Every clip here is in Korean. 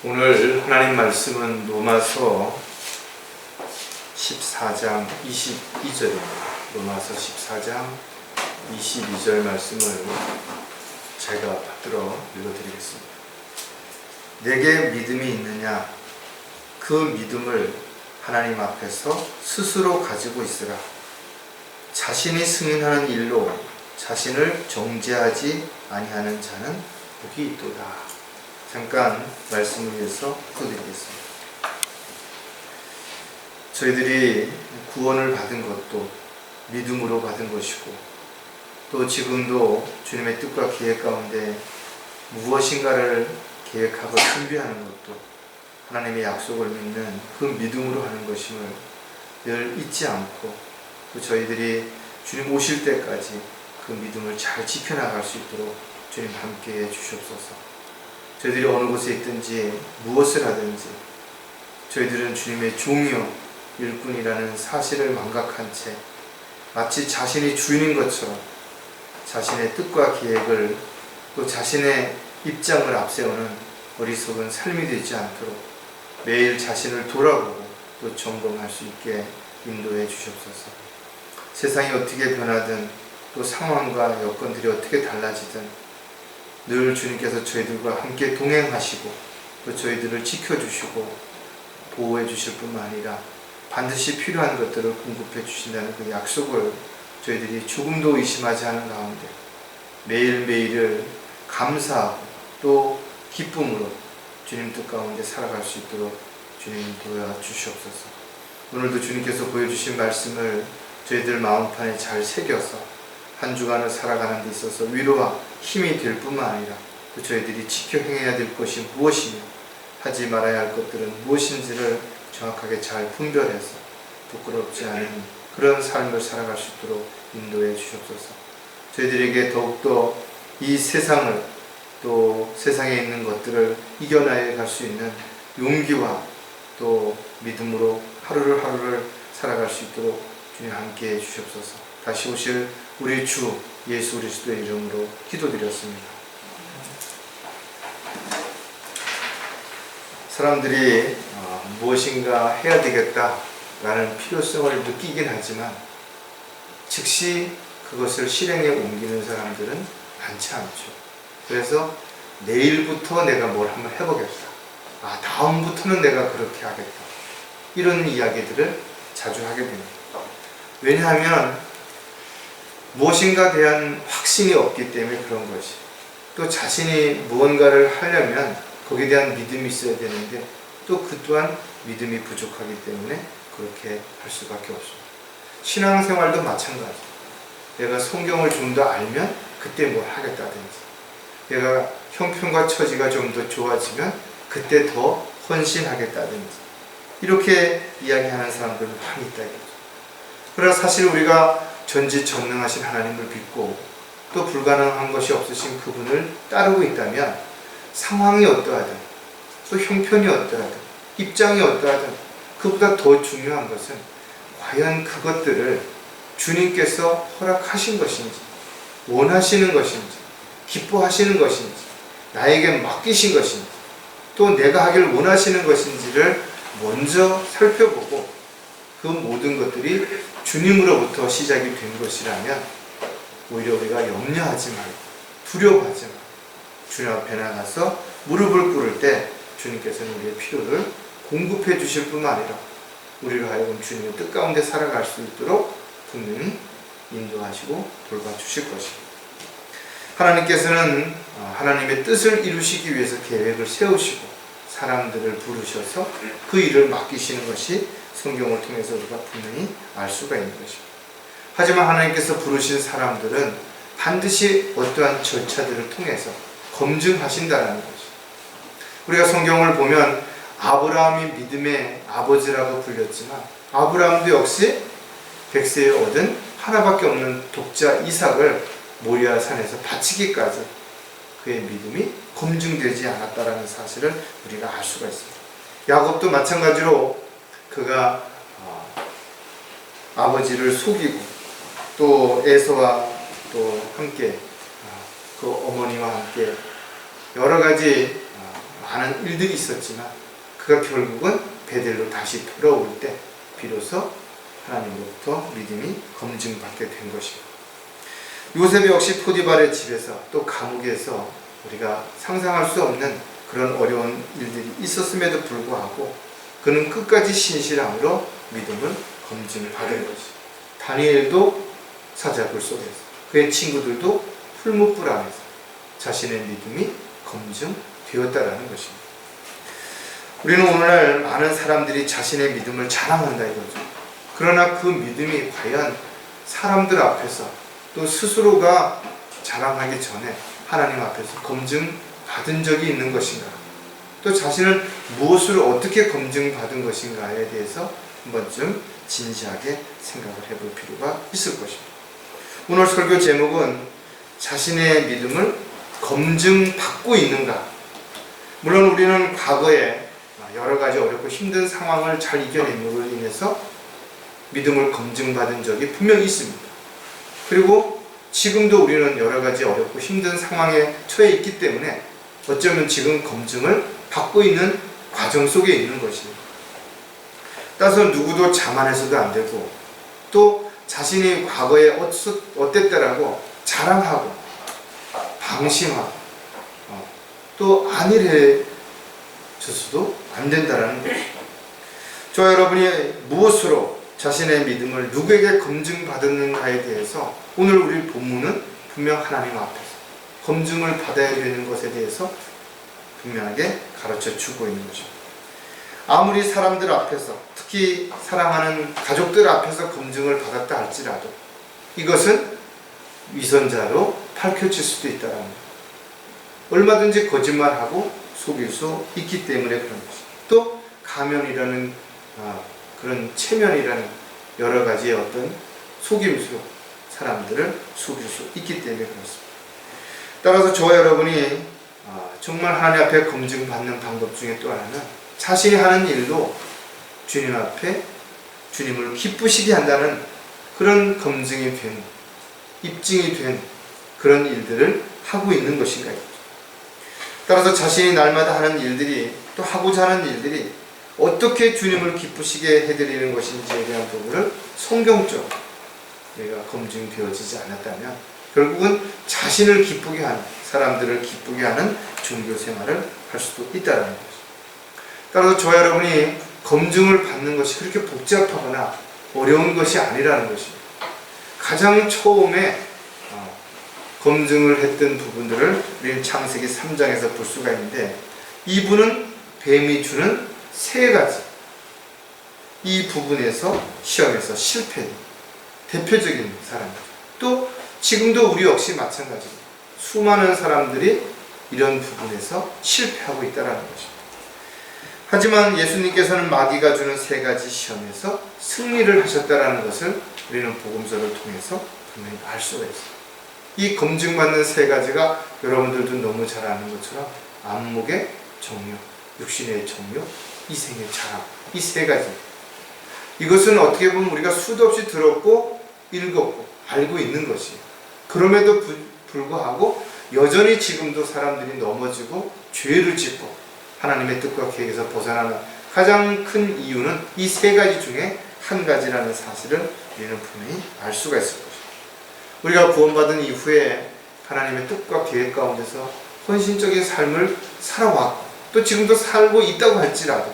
오늘 하나님 말씀은 로마서 14장 22절입니다. 로마서 14장 22절 말씀을 제가 받들어 읽어드리겠습니다. 내게 믿음이 있느냐? 그 믿음을 하나님 앞에서 스스로 가지고 있으라. 자신이 승인하는 일로 자신을 정죄하지 아니하는 자는 복이 있도다. 잠깐 말씀을 위해서 기도드리겠습니다. 저희들이 구원을 받은 것도 믿음으로 받은 것이고, 또 지금도 주님의 뜻과 계획 가운데 무엇인가를 계획하고 준비하는 것도 하나님의 약속을 믿는 그 믿음으로 하는 것임을 늘 잊지 않고, 또 저희들이 주님 오실 때까지 그 믿음을 잘 지켜나갈 수 있도록 주님 함께해 주시옵소서. 저희들이 어느 곳에 있든지 무엇을 하든지 저희들은 주님의 종이요 일꾼이라는 사실을 망각한 채 마치 자신이 주인인 것처럼 자신의 뜻과 계획을, 또 자신의 입장을 앞세우는 어리석은 삶이 되지 않도록 매일 자신을 돌아보고 또 점검할 수 있게 인도해 주시옵소서. 세상이 어떻게 변하든, 또 상황과 여건들이 어떻게 달라지든 늘 주님께서 저희들과 함께 동행하시고 또 저희들을 지켜주시고 보호해 주실 뿐만 아니라 반드시 필요한 것들을 공급해 주신다는 그 약속을 저희들이 조금도 의심하지 않은 가운데 매일매일을 감사하고 또 기쁨으로 주님 뜻 가운데 살아갈 수 있도록 주님 도와주시옵소서. 오늘도 주님께서 보여주신 말씀을 저희들 마음판에 잘 새겨서 한 주간을 살아가는 데 있어서 위로와 힘이 될 뿐만 아니라 또 저희들이 지켜 행해야 될 것이 무엇이며 하지 말아야 할 것들은 무엇인지를 정확하게 잘 분별해서 부끄럽지 않은 그런 삶을 살아갈 수 있도록 인도해 주시옵소서. 저희들에게 더욱더 이 세상을, 또 세상에 있는 것들을 이겨나가 갈 수 있는 용기와 또 믿음으로 하루를 살아갈 수 있도록 주님 함께 해 주시옵소서. 다시 오실 우리 주 예수 그리스도의 이름으로 기도드렸습니다. 사람들이 무엇인가 해야 되겠다라는 필요성을 느끼긴 하지만 즉시 그것을 실행에 옮기는 사람들은 많지 않죠. 그래서 내일부터 내가 뭘 한번 해보겠다, 다음부터는 내가 그렇게 하겠다, 이런 이야기들을 자주 하게 됩니다. 왜냐하면 무엇인가 대한 확신이 없기 때문에 그런 것이, 또 자신이 무언가를 하려면 거기에 대한 믿음이 있어야 되는데 또 그 또한 믿음이 부족하기 때문에 그렇게 할 수밖에 없습니다. 신앙생활도 마찬가지. 내가 성경을 좀 더 알면 그때 뭘 하겠다든지, 내가 형편과 처지가 좀 더 좋아지면 그때 더 헌신하겠다든지, 이렇게 이야기하는 사람들은 많이 있다 이거죠. 그러나 사실 우리가 전지전능하신 하나님을 믿고 또 불가능한 것이 없으신 그분을 따르고 있다면 상황이 어떠하든, 또 형편이 어떠하든, 입장이 어떠하든, 그보다 더 중요한 것은 과연 그것들을 주님께서 허락하신 것인지, 원하시는 것인지, 기뻐하시는 것인지, 나에게 맡기신 것인지, 또 내가 하길 원하시는 것인지를 먼저 살펴보고 그 모든 것들이 주님으로부터 시작이 된 것이라면 오히려 우리가 염려하지 말고 두려워하지 말고 주님 앞에 나가서 무릎을 꿇을 때 주님께서는 우리의 필요를 공급해 주실 뿐만 아니라 우리로 하여금 주님의 뜻 가운데 살아갈 수 있도록 분명히 인도하시고 돌봐주실 것입니다. 하나님께서는 하나님의 뜻을 이루시기 위해서 계획을 세우시고 사람들을 부르셔서 그 일을 맡기시는 것이 성경을 통해서 우리가 분명히 알 수가 있는 것입니다. 하지만 하나님께서 부르신 사람들은 반드시 어떠한 절차들을 통해서 검증하신다는 것입니다. 우리가 성경을 보면 아브라함이 믿음의 아버지라고 불렸지만 아브라함도 역시 백세에 얻은 하나밖에 없는 독자 이삭을 모리아 산에서 바치기까지 그의 믿음이 검증되지 않았다는 사실을 우리가 알 수가 있습니다. 야곱도 마찬가지로 그가 아버지를 속이고 또 에서와 또 함께 그 어머니와 함께 여러 가지 많은 일들이 있었지만 그가 결국은 베델로 다시 돌아올 때 비로소 하나님으로부터 믿음이 검증받게 된 것입니다. 요셉 역시 포디발의 집에서 또 감옥에서 우리가 상상할 수 없는 그런 어려운 일들이 있었음에도 불구하고 그는 끝까지 신실함으로 믿음을 검증받은 것입니다. 다니엘도 사자굴 속에서, 그의 친구들도 풀무불 안에서 자신의 믿음이 검증되었다라는 것입니다. 우리는 오늘날 많은 사람들이 자신의 믿음을 자랑한다 이거죠. 그러나 그 믿음이 과연 사람들 앞에서 또 스스로가 자랑하기 전에 하나님 앞에서 검증받은 적이 있는 것인가, 또 자신은 무엇을 어떻게 검증받은 것인가에 대해서 한 번쯤 진지하게 생각을 해볼 필요가 있을 것입니다. 오늘 설교 제목은 자신의 믿음을 검증받고 있는가. 물론 우리는 과거에 여러 가지 어렵고 힘든 상황을 잘 이겨냄으로 인해서 믿음을 검증받은 적이 분명히 있습니다. 그리고 지금도 우리는 여러 가지 어렵고 힘든 상황에 처해 있기 때문에 어쩌면 지금 검증을 받고 있는 과정 속에 있는 것입니다. 따라서 누구도 자만해서도 안 되고 또 자신이 과거에 어땠다라고 자랑하고 방심하고 또 안일해져서도 안 된다라는 것입니다. 저 여러분이 무엇으로 자신의 믿음을 누구에게 검증받았는가에 대해서 오늘 우리 본문은 분명 하나님 앞에서 검증을 받아야 되는 것에 대해서 분명하게 가르쳐 주고 있는 것입니다. 아무리 사람들 앞에서, 특히 사랑하는 가족들 앞에서 검증을 받았다 할지라도 이것은 위선자로 밝혀질 수도 있다는 거예요. 얼마든지 거짓말하고 속일 수 있기 때문에 그런 것입니다. 또 가면이라는 그런 체면이라는 여러 가지의 어떤 속임수로 사람들을 속일 수 있기 때문에 그렇습니다. 따라서 저와 여러분이 정말 하나님 앞에 검증받는 방법 중에 또 하나는 자신이 하는 일도 주님 앞에 주님을 기쁘시게 한다는 그런 검증이 된, 입증이 된 그런 일들을 하고 있는 것인가. 따라서 자신이 날마다 하는 일들이, 또 하고자 하는 일들이 어떻게 주님을 기쁘시게 해드리는 것인지에 대한 부분을 성경적으로 내가 검증되어지지 않았다면 결국은 자신을 기쁘게 하는, 사람들을 기쁘게 하는 종교 생활을 할 수도 있다는 것입니다. 따라서 저 여러분이 검증을 받는 것이 그렇게 복잡하거나 어려운 것이 아니라는 것입니다. 가장 처음에 검증을 했던 부분들을 우리는 창세기 3장에서 볼 수가 있는데, 이분은 뱀이 주는 세 가지 이 부분에서 시험에서 실패한 대표적인 사람이죠. 또 지금도 우리 역시 마찬가지입니다. 수많은 사람들이 이런 부분에서 실패하고 있다는 것입니다. 하지만 예수님께서는 마귀가 주는 세 가지 시험에서 승리를 하셨다는 것을 우리는 복음서를 통해서 분명히 알 수가 있습니다. 이 검증받는 세 가지가 여러분들도 너무 잘 아는 것처럼 안목의 정욕, 육신의 정욕, 이생의 자랑, 이 세 가지. 이것은 어떻게 보면 우리가 수도 없이 들었고 읽었고 알고 있는 것이에요. 그럼에도 불구하고 여전히 지금도 사람들이 넘어지고 죄를 짓고 하나님의 뜻과 계획에서 벗어나는 가장 큰 이유는 이 세 가지 중에 한 가지라는 사실을 우리는 분명히 알 수가 있을 것입니다. 우리가 구원받은 이후에 하나님의 뜻과 계획 가운데서 헌신적인 삶을 살아왔고 또 지금도 살고 있다고 할지라도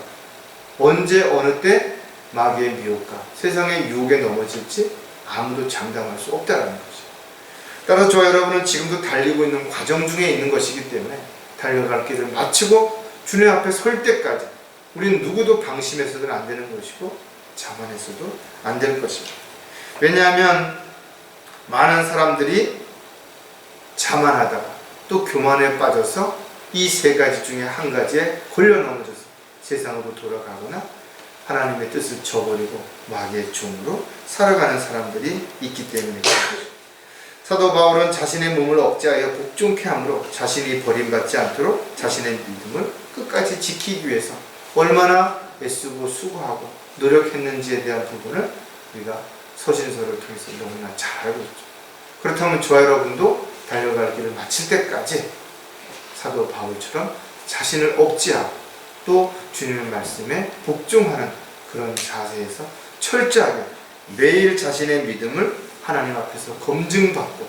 언제 어느 때 마귀의 미혹과 세상의 유혹에 넘어질지 아무도 장담할 수 없다는 것이죠. 따라서 저 여러분은 지금도 달리고 있는 과정 중에 있는 것이기 때문에 달려갈 길을 마치고 주님 앞에 설 때까지 우리는 누구도 방심해서는 안 되는 것이고 자만해서도 안 될 것입니다. 왜냐하면 많은 사람들이 자만하다가 또 교만에 빠져서 이 세 가지 중에 한 가지에 걸려 넘어져서 세상으로 돌아가거나 하나님의 뜻을 저버리고 마귀의 종으로 살아가는 사람들이 있기 때문에 그렇습니다. 사도 바울은 자신의 몸을 억제하여 복종케 함으로 자신이 버림받지 않도록 자신의 믿음을 끝까지 지키기 위해서 얼마나 애쓰고 수고하고 노력했는지에 대한 부분을 우리가 서신서를 통해서 너무나 잘 알고 있죠. 그렇다면 저와 여러분도 달려갈 길을 마칠 때까지 사도 바울처럼 자신을 억제하고 또 주님의 말씀에 복종하는 그런 자세에서 철저하게 매일 자신의 믿음을 하나님 앞에서 검증받고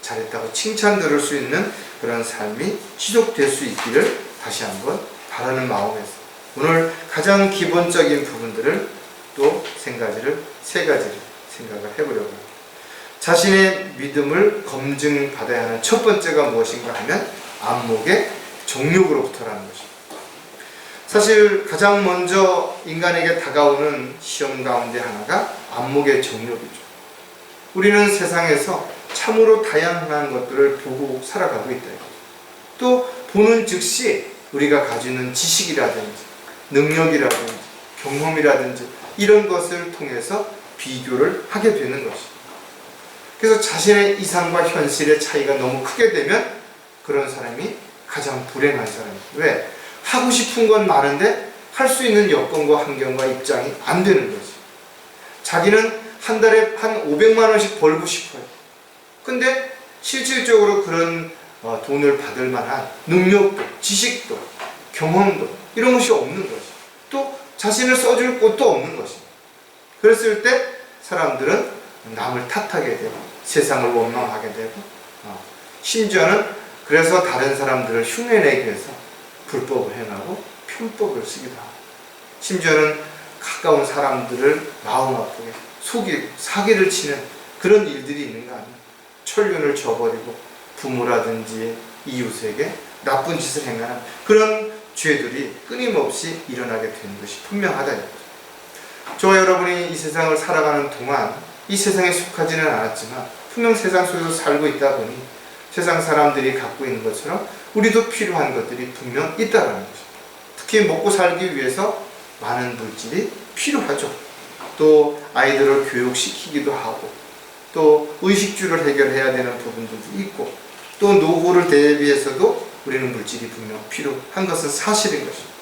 잘했다고 칭찬 들을 수 있는 그런 삶이 지속될 수 있기를 다시 한번 바라는 마음에서 오늘 가장 기본적인 부분들을 또 세 가지를 생각을 해보려고 합니다. 자신의 믿음을 검증받아야 하는 첫 번째가 무엇인가 하면 안목의 정욕으로부터라는 것입니다. 사실 가장 먼저 인간에게 다가오는 시험 가운데 하나가 안목의 정욕이죠. 우리는 세상에서 참으로 다양한 것들을 보고 살아가고 있다. 또 보는 즉시 우리가 가지는 지식이라든지 능력이라든지 경험이라든지 이런 것을 통해서 비교를 하게 되는 것입니다. 그래서 자신의 이상과 현실의 차이가 너무 크게 되면 그런 사람이 가장 불행한 사람이에요. 왜? 하고 싶은 건 많은데 할 수 있는 여건과 환경과 입장이 안 되는 거지. 자기는 한 달에 한 500만 원씩 벌고 싶어요. 근데 실질적으로 그런 돈을 받을 만한 능력도, 지식도, 경험도 이런 것이 없는 거지. 또 자신을 써줄 곳도 없는 것이. 그랬을 때 사람들은 남을 탓하게 되고 세상을 원망하게 되고 심지어는 그래서 다른 사람들을 흉내내기 위해서 불법을 행하고 편법을 쓰기도 하고 심지어는 가까운 사람들을 마음 아프게 속이고 사기를 치는 그런 일들이 있는 거 아니에요. 천륜을 저버리고 부모라든지 이웃에게 나쁜 짓을 행하는 그런 죄들이 끊임없이 일어나게 되는 것이 분명하다. 저와 여러분이 이 세상을 살아가는 동안 이 세상에 속하지는 않았지만 분명 세상 속에서 살고 있다 보니 세상 사람들이 갖고 있는 것처럼 우리도 필요한 것들이 분명 있다는 것입니다. 특히 먹고 살기 위해서 많은 물질이 필요하죠. 또 아이들을 교육시키기도 하고 또 의식주를 해결해야 되는 부분들도 있고 또 노후를 대비해서도 우리는 물질이 분명 필요한 것은 사실인 것입니다.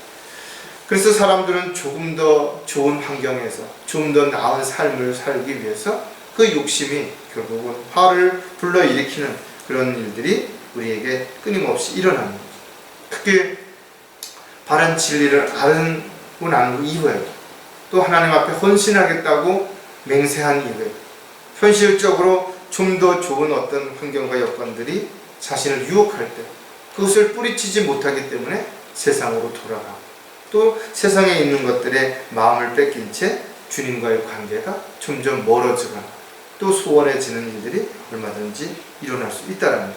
그래서 사람들은 조금 더 좋은 환경에서 좀 더 나은 삶을 살기 위해서 그 욕심이 결국은 화를 불러일으키는 그런 일들이 우리에게 끊임없이 일어나는 거죠. 특히 바른 진리를 알고 난 이후에 또 하나님 앞에 헌신하겠다고 맹세한 이후에 현실적으로 좀 더 좋은 어떤 환경과 여건들이 자신을 유혹할 때 그것을 뿌리치지 못하기 때문에 세상으로 돌아가고 또 세상에 있는 것들에 마음을 뺏긴 채 주님과의 관계가 점점 멀어지거나 또 소원해지는 일들이 얼마든지 일어날 수 있다는 거죠.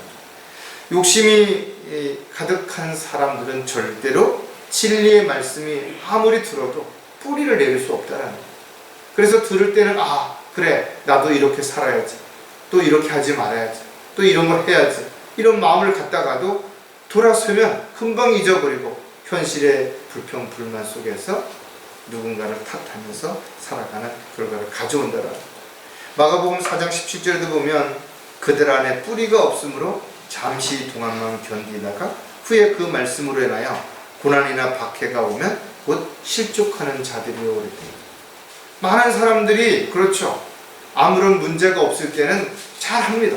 욕심이 가득한 사람들은 절대로 진리의 말씀이 아무리 들어도 뿌리를 내릴 수 없다는 거예요. 그래서 들을 때는 그래 나도 이렇게 살아야지 또 이렇게 하지 말아야지 또 이런 걸 해야지 이런 마음을 갖다가도 돌아서면 금방 잊어버리고 현실의 불평 불만 속에서 누군가를 탓하면서 살아가는 결과를 가져온다라는 거예요. 마가복음 4장 17절에도 보면 그들 안에 뿌리가 없으므로 잠시 동안만 견디다가 후에 그 말씀으로 인하여 고난이나 박해가 오면 곧 실족하는 자들이요 그랬대요. 많은 사람들이 그렇죠. 아무런 문제가 없을 때는 잘합니다.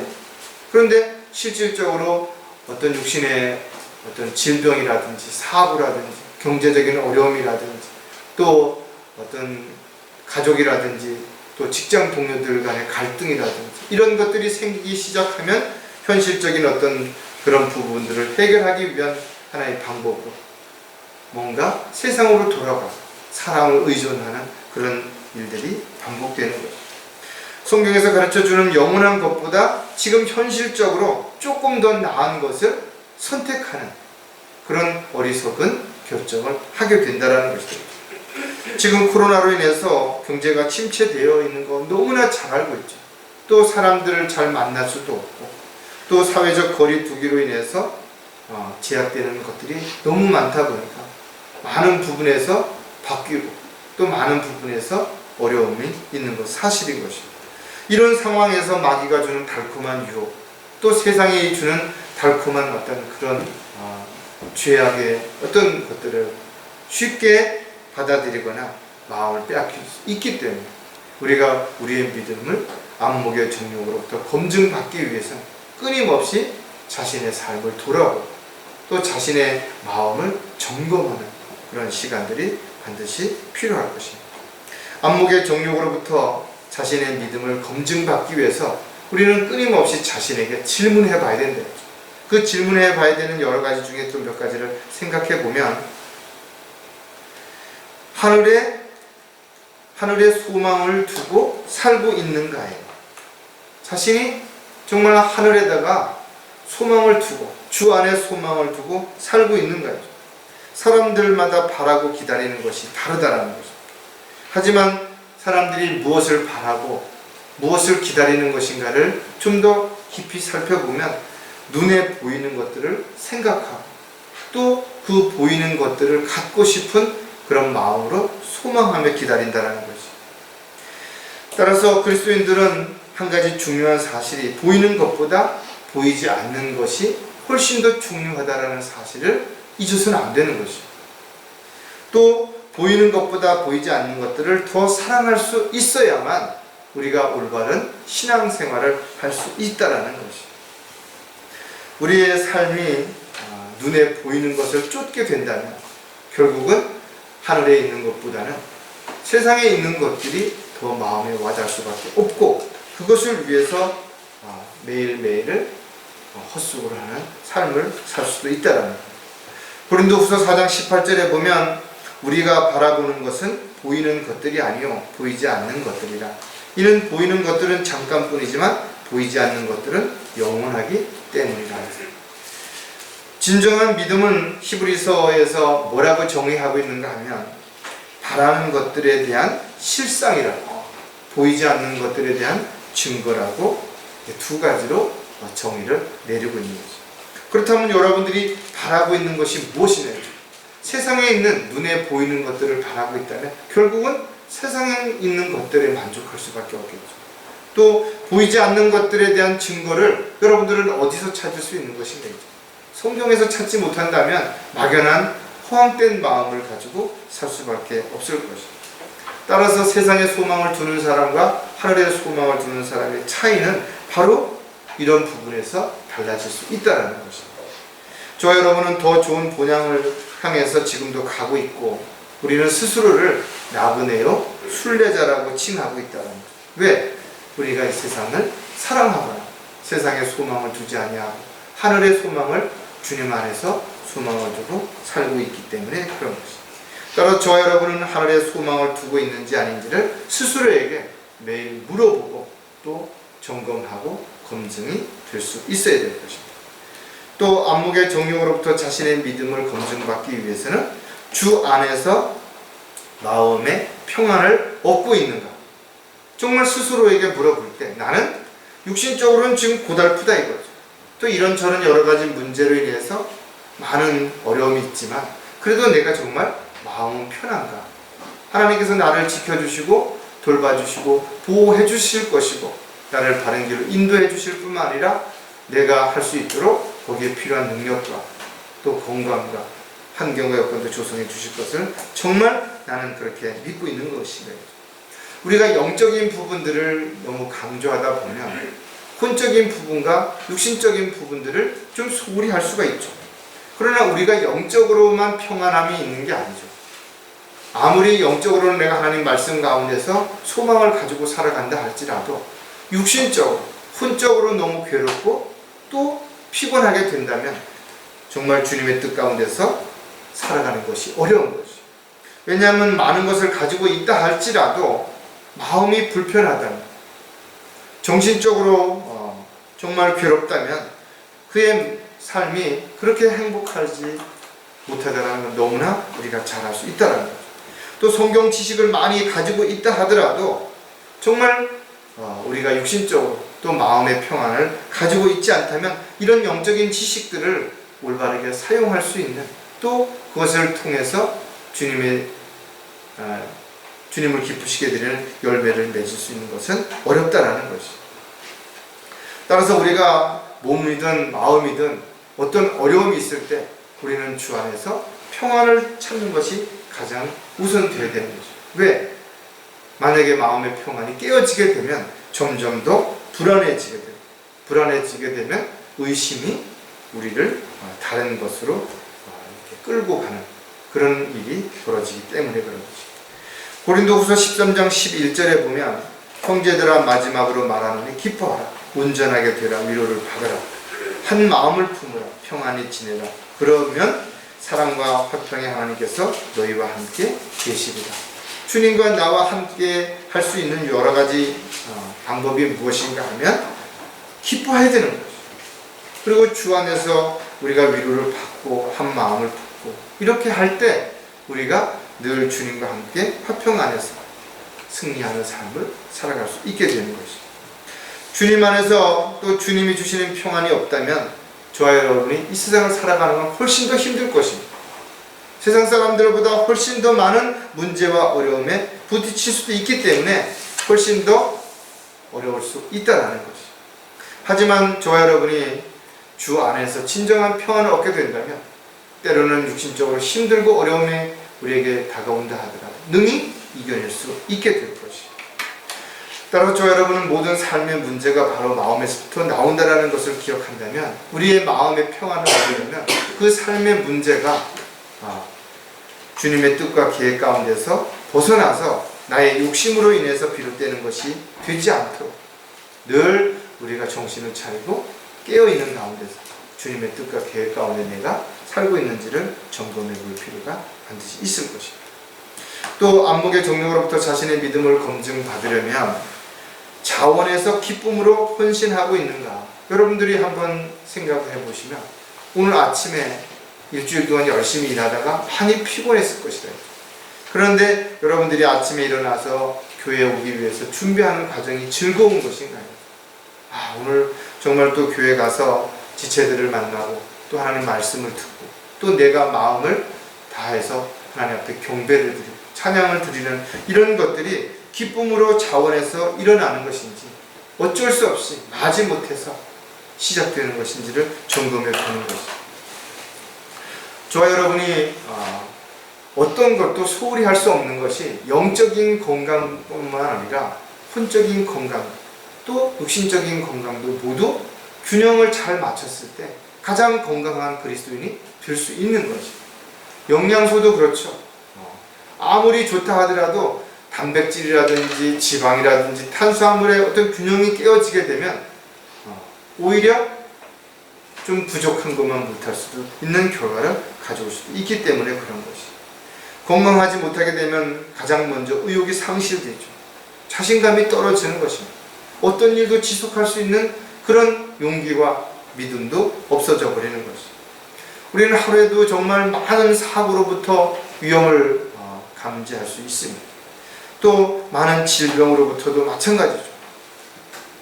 그런데 실질적으로 어떤 육신의 어떤 질병이라든지 사고라든지 경제적인 어려움이라든지 또 어떤 가족이라든지 또 직장 동료들 간의 갈등이라든지 이런 것들이 생기기 시작하면 현실적인 어떤 그런 부분들을 해결하기 위한 하나의 방법으로 뭔가 세상으로 돌아가서 사랑을 의존하는 그런 일들이 반복되는 거죠. 성경에서 가르쳐주는 영원한 것보다 지금 현실적으로 조금 더 나은 것을 선택하는 그런 어리석은 결정을 하게 된다는 것이죠. 지금 코로나로 인해서 경제가 침체되어 있는 거 너무나 잘 알고 있죠. 또 사람들을 잘 만날 수도 없고 또 사회적 거리 두기로 인해서 제약되는 것들이 너무 많다 보니까 많은 부분에서 바뀌고 또 많은 부분에서 어려움이 있는 것 사실인 것입니다. 이런 상황에서 마귀가 주는 달콤한 유혹 또 세상이 주는 달콤한 어떤 그런 죄악의 어떤 것들을 쉽게 받아들이거나 마음을 빼앗길 수 있기 때문에 우리가 우리의 믿음을 안목의 정욕으로부터 검증받기 위해서는 끊임없이 자신의 삶을 돌아보고 또 자신의 마음을 점검하는 그런 시간들이 반드시 필요할 것입니다. 안목의 정욕으로부터 자신의 믿음을 검증받기 위해서 우리는 끊임없이 자신에게 질문해 봐야 된다. 그 질문해 봐야 되는 여러 가지 중에 좀 몇 가지를 생각해 보면, 하늘에 소망을 두고 살고 있는가요? 자신이 정말 하늘에다가 소망을 두고, 주 안에 소망을 두고 살고 있는가요? 사람들마다 바라고 기다리는 것이 다르다는 거죠. 하지만 사람들이 무엇을 바라고 무엇을 기다리는 것인가를 좀 더 깊이 살펴보면 눈에 보이는 것들을 생각하고 또 그 보이는 것들을 갖고 싶은 그런 마음으로 소망하며 기다린다는 것이. 따라서 그리스도인들은 한 가지 중요한 사실이, 보이는 것보다 보이지 않는 것이 훨씬 더 중요하다는 사실을 잊어서는 안 되는 것이죠. 또 보이는 것보다 보이지 않는 것들을 더 사랑할 수 있어야만 우리가 올바른 신앙생활을 할 수 있다는 것이죠. 우리의 삶이 눈에 보이는 것을 쫓게 된다면 결국은 하늘에 있는 것보다는 세상에 있는 것들이 더 마음에 와닿을 수밖에 없고, 그것을 위해서 매일매일을 헛수고를 하는 삶을 살 수도 있다는 거예요. 고린도후서 4장 18절에 보면 우리가 바라보는 것은 보이는 것들이 아니요 보이지 않는 것들이라. 이는 보이는 것들은 잠깐뿐이지만 보이지 않는 것들은 영원하기 때문이라. 진정한 믿음은 히브리서에서 뭐라고 정의하고 있는가 하면, 바라는 것들에 대한 실상이라고, 보이지 않는 것들에 대한 증거라고 두 가지로 정의를 내리고 있는 거죠. 그렇다면 여러분들이 바라고 있는 것이 무엇이냐? 세상에 있는 눈에 보이는 것들을 바라고 있다면 결국은 세상에 있는 것들에 만족할 수밖에 없겠죠. 또 보이지 않는 것들에 대한 증거를 여러분들은 어디서 찾을 수 있는 것인가? 성경에서 찾지 못한다면 막연한 허황된 마음을 가지고 살 수밖에 없을 것입니다. 따라서 세상에 소망을 두는 사람과 하늘에 소망을 두는 사람의 차이는 바로 이런 부분에서 달라질 수 있다는 것입니다. 저와 여러분은 더 좋은 본향을 향해서 지금도 가고 있고, 우리는 스스로를 나그네요 순례자라고 칭하고 있다는 거죠. 왜? 우리가 이 세상을 사랑하거나 세상에 소망을 두지 아니하고 하늘의 소망을 주님 안에서 소망을 두고 살고 있기 때문에 그런 것입니다. 따라서 저와 여러분은 하늘의 소망을 두고 있는지 아닌지를 스스로에게 매일 물어보고 또 점검하고 검증이 될 수 있어야 될 것입니다. 또 안목의 정욕으로부터 자신의 믿음을 검증받기 위해서는 주 안에서 마음의 평안을 얻고 있는가? 정말 스스로에게 물어볼 때, 나는 육신적으로는 지금 고달프다 이거죠. 또 이런저런 여러 가지 문제로 인해서 많은 어려움이 있지만 그래도 내가 정말 마음은 편한가? 하나님께서 나를 지켜주시고 돌봐주시고 보호해 주실 것이고 나를 바른 길로 인도해 주실 뿐만 아니라 내가 할 수 있도록 거기에 필요한 능력과 또 건강과 환경과 여건도 조성해 주실 것을 정말 나는 그렇게 믿고 있는 것이다. 우리가 영적인 부분들을 너무 강조하다 보면 혼적인 부분과 육신적인 부분들을 좀 소홀히 할 수가 있죠. 그러나 우리가 영적으로만 평안함이 있는 게 아니죠. 아무리 영적으로는 내가 하나님 말씀 가운데서 소망을 가지고 살아간다 할지라도 육신적으로, 혼적으로 너무 괴롭고 또 피곤하게 된다면 정말 주님의 뜻 가운데서 살아가는 것이 어려운 것이죠. 왜냐하면 많은 것을 가지고 있다 할지라도 마음이 불편하다면, 정신적으로 정말 괴롭다면 그의 삶이 그렇게 행복하지 못하다는 건 너무나 우리가 잘 알 수 있다는 거죠. 또 성경 지식을 많이 가지고 있다 하더라도 정말 우리가 육신적으로 또 마음의 평안을 가지고 있지 않다면 이런 영적인 지식들을 올바르게 사용할 수 있는, 또 그것을 통해서 주님을 기쁘시게 드리는 열매를 맺을 수 있는 것은 어렵다라는 것이죠. 따라서 우리가 몸이든 마음이든 어떤 어려움이 있을 때 우리는 주 안에서 평안을 찾는 것이 가장 우선되어야 되는 거죠. 왜? 만약에 마음의 평안이 깨어지게 되면 점점 더 불안해지게 돼요. 불안해지게 되면 의심이 우리를 다른 것으로 이렇게 끌고 가는 그런 일이 벌어지기 때문에 그런 거죠. 고린도후서 13장 11절에 보면 형제들아 마지막으로 말하노니 기뻐하라 온전하게 되라 위로를 받아라 한 마음을 품으라 평안히 지내라 그러면 사랑과 화평의 하나님께서 너희와 함께 계시리라. 주님과 나와 함께 할 수 있는 여러 가지 방법이 무엇인가 하면 기뻐해야 되는 거죠. 그리고 주 안에서 우리가 위로를 받고 한 마음을 품고 이렇게 할 때 우리가 늘 주님과 함께 화평 안에서 승리하는 삶을 살아갈 수 있게 되는 것이죠. 주님 안에서 또 주님이 주시는 평안이 없다면 저와 여러분이 이 세상을 살아가는 건 훨씬 더 힘들 것입니다. 세상 사람들보다 훨씬 더 많은 문제와 어려움에 부딪힐 수도 있기 때문에 훨씬 더 어려울 수 있다는 것이죠. 하지만 저와 여러분이 주 안에서 진정한 평안을 얻게 된다면 때로는 육신적으로 힘들고 어려움이 우리에게 다가온다 하더라도 능히 이겨낼 수 있게 될 것이죠. 따라서 저와 여러분은 모든 삶의 문제가 바로 마음에서부터 나온다는 것을 기억한다면 우리의 마음의 평안을 얻으려면 그 삶의 문제가 주님의 뜻과 계획 가운데서 벗어나서 나의 욕심으로 인해서 비롯되는 것이 되지 않도록 늘 우리가 정신을 차리고 깨어있는 가운데서 주님의 뜻과 계획 가운데 내가 살고 있는지를 점검해 볼 필요가 반드시 있을 것입니다. 또 안목의 정령으로부터 자신의 믿음을 검증받으려면 자원에서 기쁨으로 헌신하고 있는가? 여러분들이 한번 생각을 해보시면 오늘 아침에 일주일 동안 열심히 일하다가 많이 피곤했을 것이다. 그런데 여러분들이 아침에 일어나서 교회에 오기 위해서 준비하는 과정이 즐거운 것인가요? 오늘 정말 또 교회 가서 지체들을 만나고 또 하나님 말씀을 듣고 또 내가 마음을 다해서 하나님 앞에 경배를 드리고 찬양을 드리는 이런 것들이 기쁨으로 자원해서 일어나는 것인지 어쩔 수 없이 마지못해서 시작되는 것인지를 점검해 보는 것입니다. 저와 여러분이 어떤 것도 소홀히 할 수 없는 것이 영적인 건강뿐만 아니라 혼적인 건강 또 육신적인 건강도 모두 균형을 잘 맞췄을 때 가장 건강한 그리스도인이 될 수 있는 것이죠. 영양소도 그렇죠. 아무리 좋다 하더라도 단백질이라든지 지방이라든지 탄수화물의 어떤 균형이 깨어지게 되면 오히려 좀 부족한 것만 못할 수도 있는 결과를 가져올 수도 있기 때문에 그런 것이 건강하지 못하게 되면 가장 먼저 의욕이 상실되죠. 자신감이 떨어지는 것입니다. 어떤 일도 지속할 수 있는 그런 용기와 믿음도 없어져 버리는 것입니다. 우리는 하루에도 정말 많은 사고로부터 위험을 감지할 수 있습니다. 또 많은 질병으로부터도 마찬가지죠.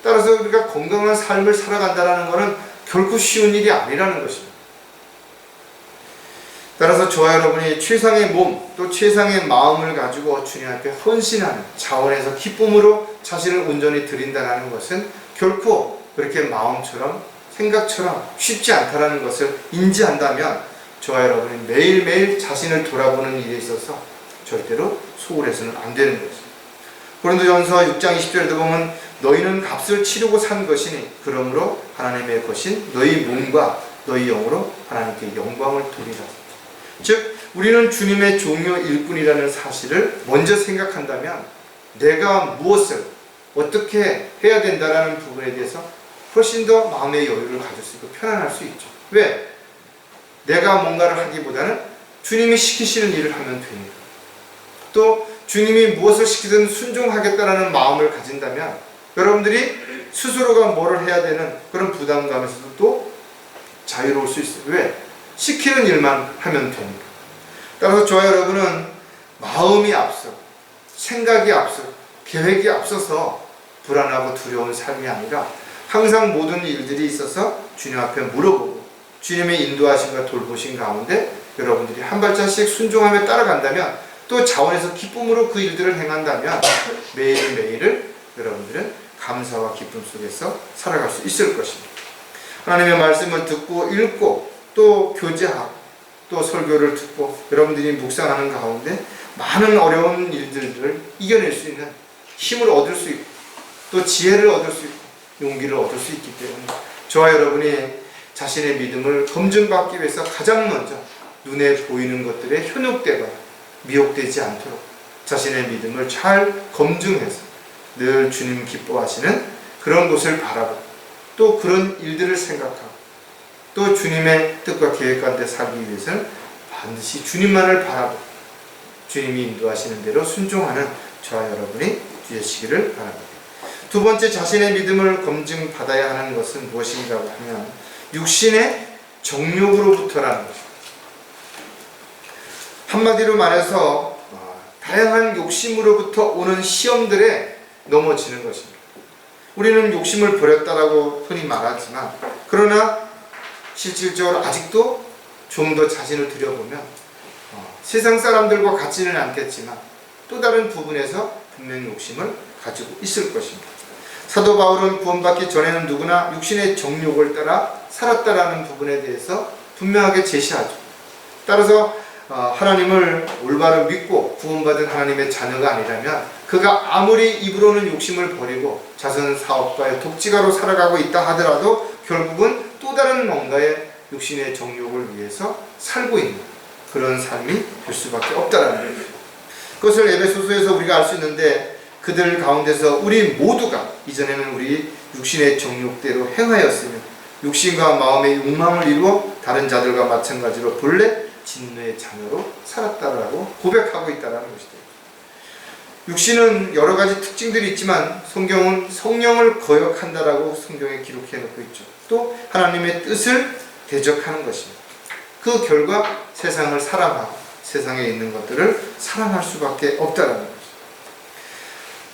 따라서 우리가 건강한 삶을 살아간다는 것은 결코 쉬운 일이 아니라는 것입니다. 따라서 저와 여러분이 최상의 몸 또 최상의 마음을 가지고 주님 앞에 헌신하는 자원에서 기쁨으로 자신을 온전히 드린다는 것은 결코 그렇게 마음처럼 생각처럼 쉽지 않다는 것을 인지한다면 저와 여러분이 매일매일 자신을 돌아보는 일에 있어서 절대로 소홀해서는 안 되는 것입니다. 고린도전서 6장 20절에도 보면 너희는 값을 치르고 산 것이니 그러므로 하나님의 것인 너희 몸과 너희 영으로 하나님께 영광을 돌리라. 즉 우리는 주님의 종료일 뿐이라는 사실을 먼저 생각한다면 내가 무엇을 어떻게 해야 된다는 부분에 대해서 훨씬 더 마음의 여유를 가질 수 있고 편안할 수 있죠. 왜? 내가 뭔가를 하기보다는 주님이 시키시는 일을 하면 되니까. 또 주님이 무엇을 시키든 순종하겠다는 마음을 가진다면 여러분들이 스스로가 뭐를 해야 되는 그런 부담감에서도 또 자유로울 수 있어요. 왜? 시키는 일만 하면 되니까. 따라서 저와 여러분은 마음이 앞서, 생각이 앞서, 계획이 앞서서 불안하고 두려운 삶이 아니라 항상 모든 일들이 있어서 주님 앞에 물어보고 주님의 인도하심과 돌보심 가운데 여러분들이 한 발짝씩 순종하며 따라간다면 또 자원에서 기쁨으로 그 일들을 행한다면 매일매일을 여러분들은 감사와 기쁨 속에서 살아갈 수 있을 것입니다. 하나님의 말씀을 듣고 읽고 또 교제하고 또 설교를 듣고 여러분들이 묵상하는 가운데 많은 어려운 일들을 이겨낼 수 있는 힘을 얻을 수 있고 또 지혜를 얻을 수 있고 용기를 얻을 수 있기 때문에 저와 여러분이 자신의 믿음을 검증받기 위해서 가장 먼저 눈에 보이는 것들에 현혹되거나 미혹되지 않도록 자신의 믿음을 잘 검증해서 늘 주님 기뻐하시는 그런 곳을 바라보고 또 그런 일들을 생각하고 또 주님의 뜻과 계획 가운데 살기 위해서는 반드시 주님만을 바라보고 주님이 인도하시는 대로 순종하는 저와 여러분이 되시기를 바랍니다. 두 번째, 자신의 믿음을 검증받아야 하는 것은 무엇인가고 하면 육신의 정욕으로부터라는 것입니다. 한마디로 말해서 다양한 욕심으로부터 오는 시험들에 넘어지는 것입니다. 우리는 욕심을 버렸다라고 흔히 말하지만 그러나 실질적으로 아직도 좀 더 자신을 들여보면 세상 사람들과 같지는 않겠지만 또 다른 부분에서 분명히 욕심을 가지고 있을 것입니다. 사도 바울은 구원받기 전에는 누구나 육신의 정욕을 따라 살았다라는 부분에 대해서 분명하게 제시하죠. 따라서 하나님을 올바로 믿고 구원받은 하나님의 자녀가 아니라면 그가 아무리 입으로는 욕심을 버리고 자선 사업가의 독지가로 살아가고 있다 하더라도 결국은 또 다른 뭔가의 육신의 정욕을 위해서 살고 있는 그런 삶이 될 수밖에 없다라는 거예요. 그것을 에베소서에서 우리가 알 수 있는데 그들 가운데서 우리 모두가 이전에는 우리 육신의 정욕대로 행하였으며 육신과 마음의 욕망을 이루어 다른 자들과 마찬가지로 본래 진노의 자녀로 살았다라고 고백하고 있다는 것이죠. 육신은 여러 가지 특징들이 있지만 성경은 성령을 거역한다라고 성경에 기록해 놓고 있죠. 또 하나님의 뜻을 대적하는 것입니다. 그 결과 세상을 사랑하고 세상에 있는 것들을 사랑할 수밖에 없다는 것입니다.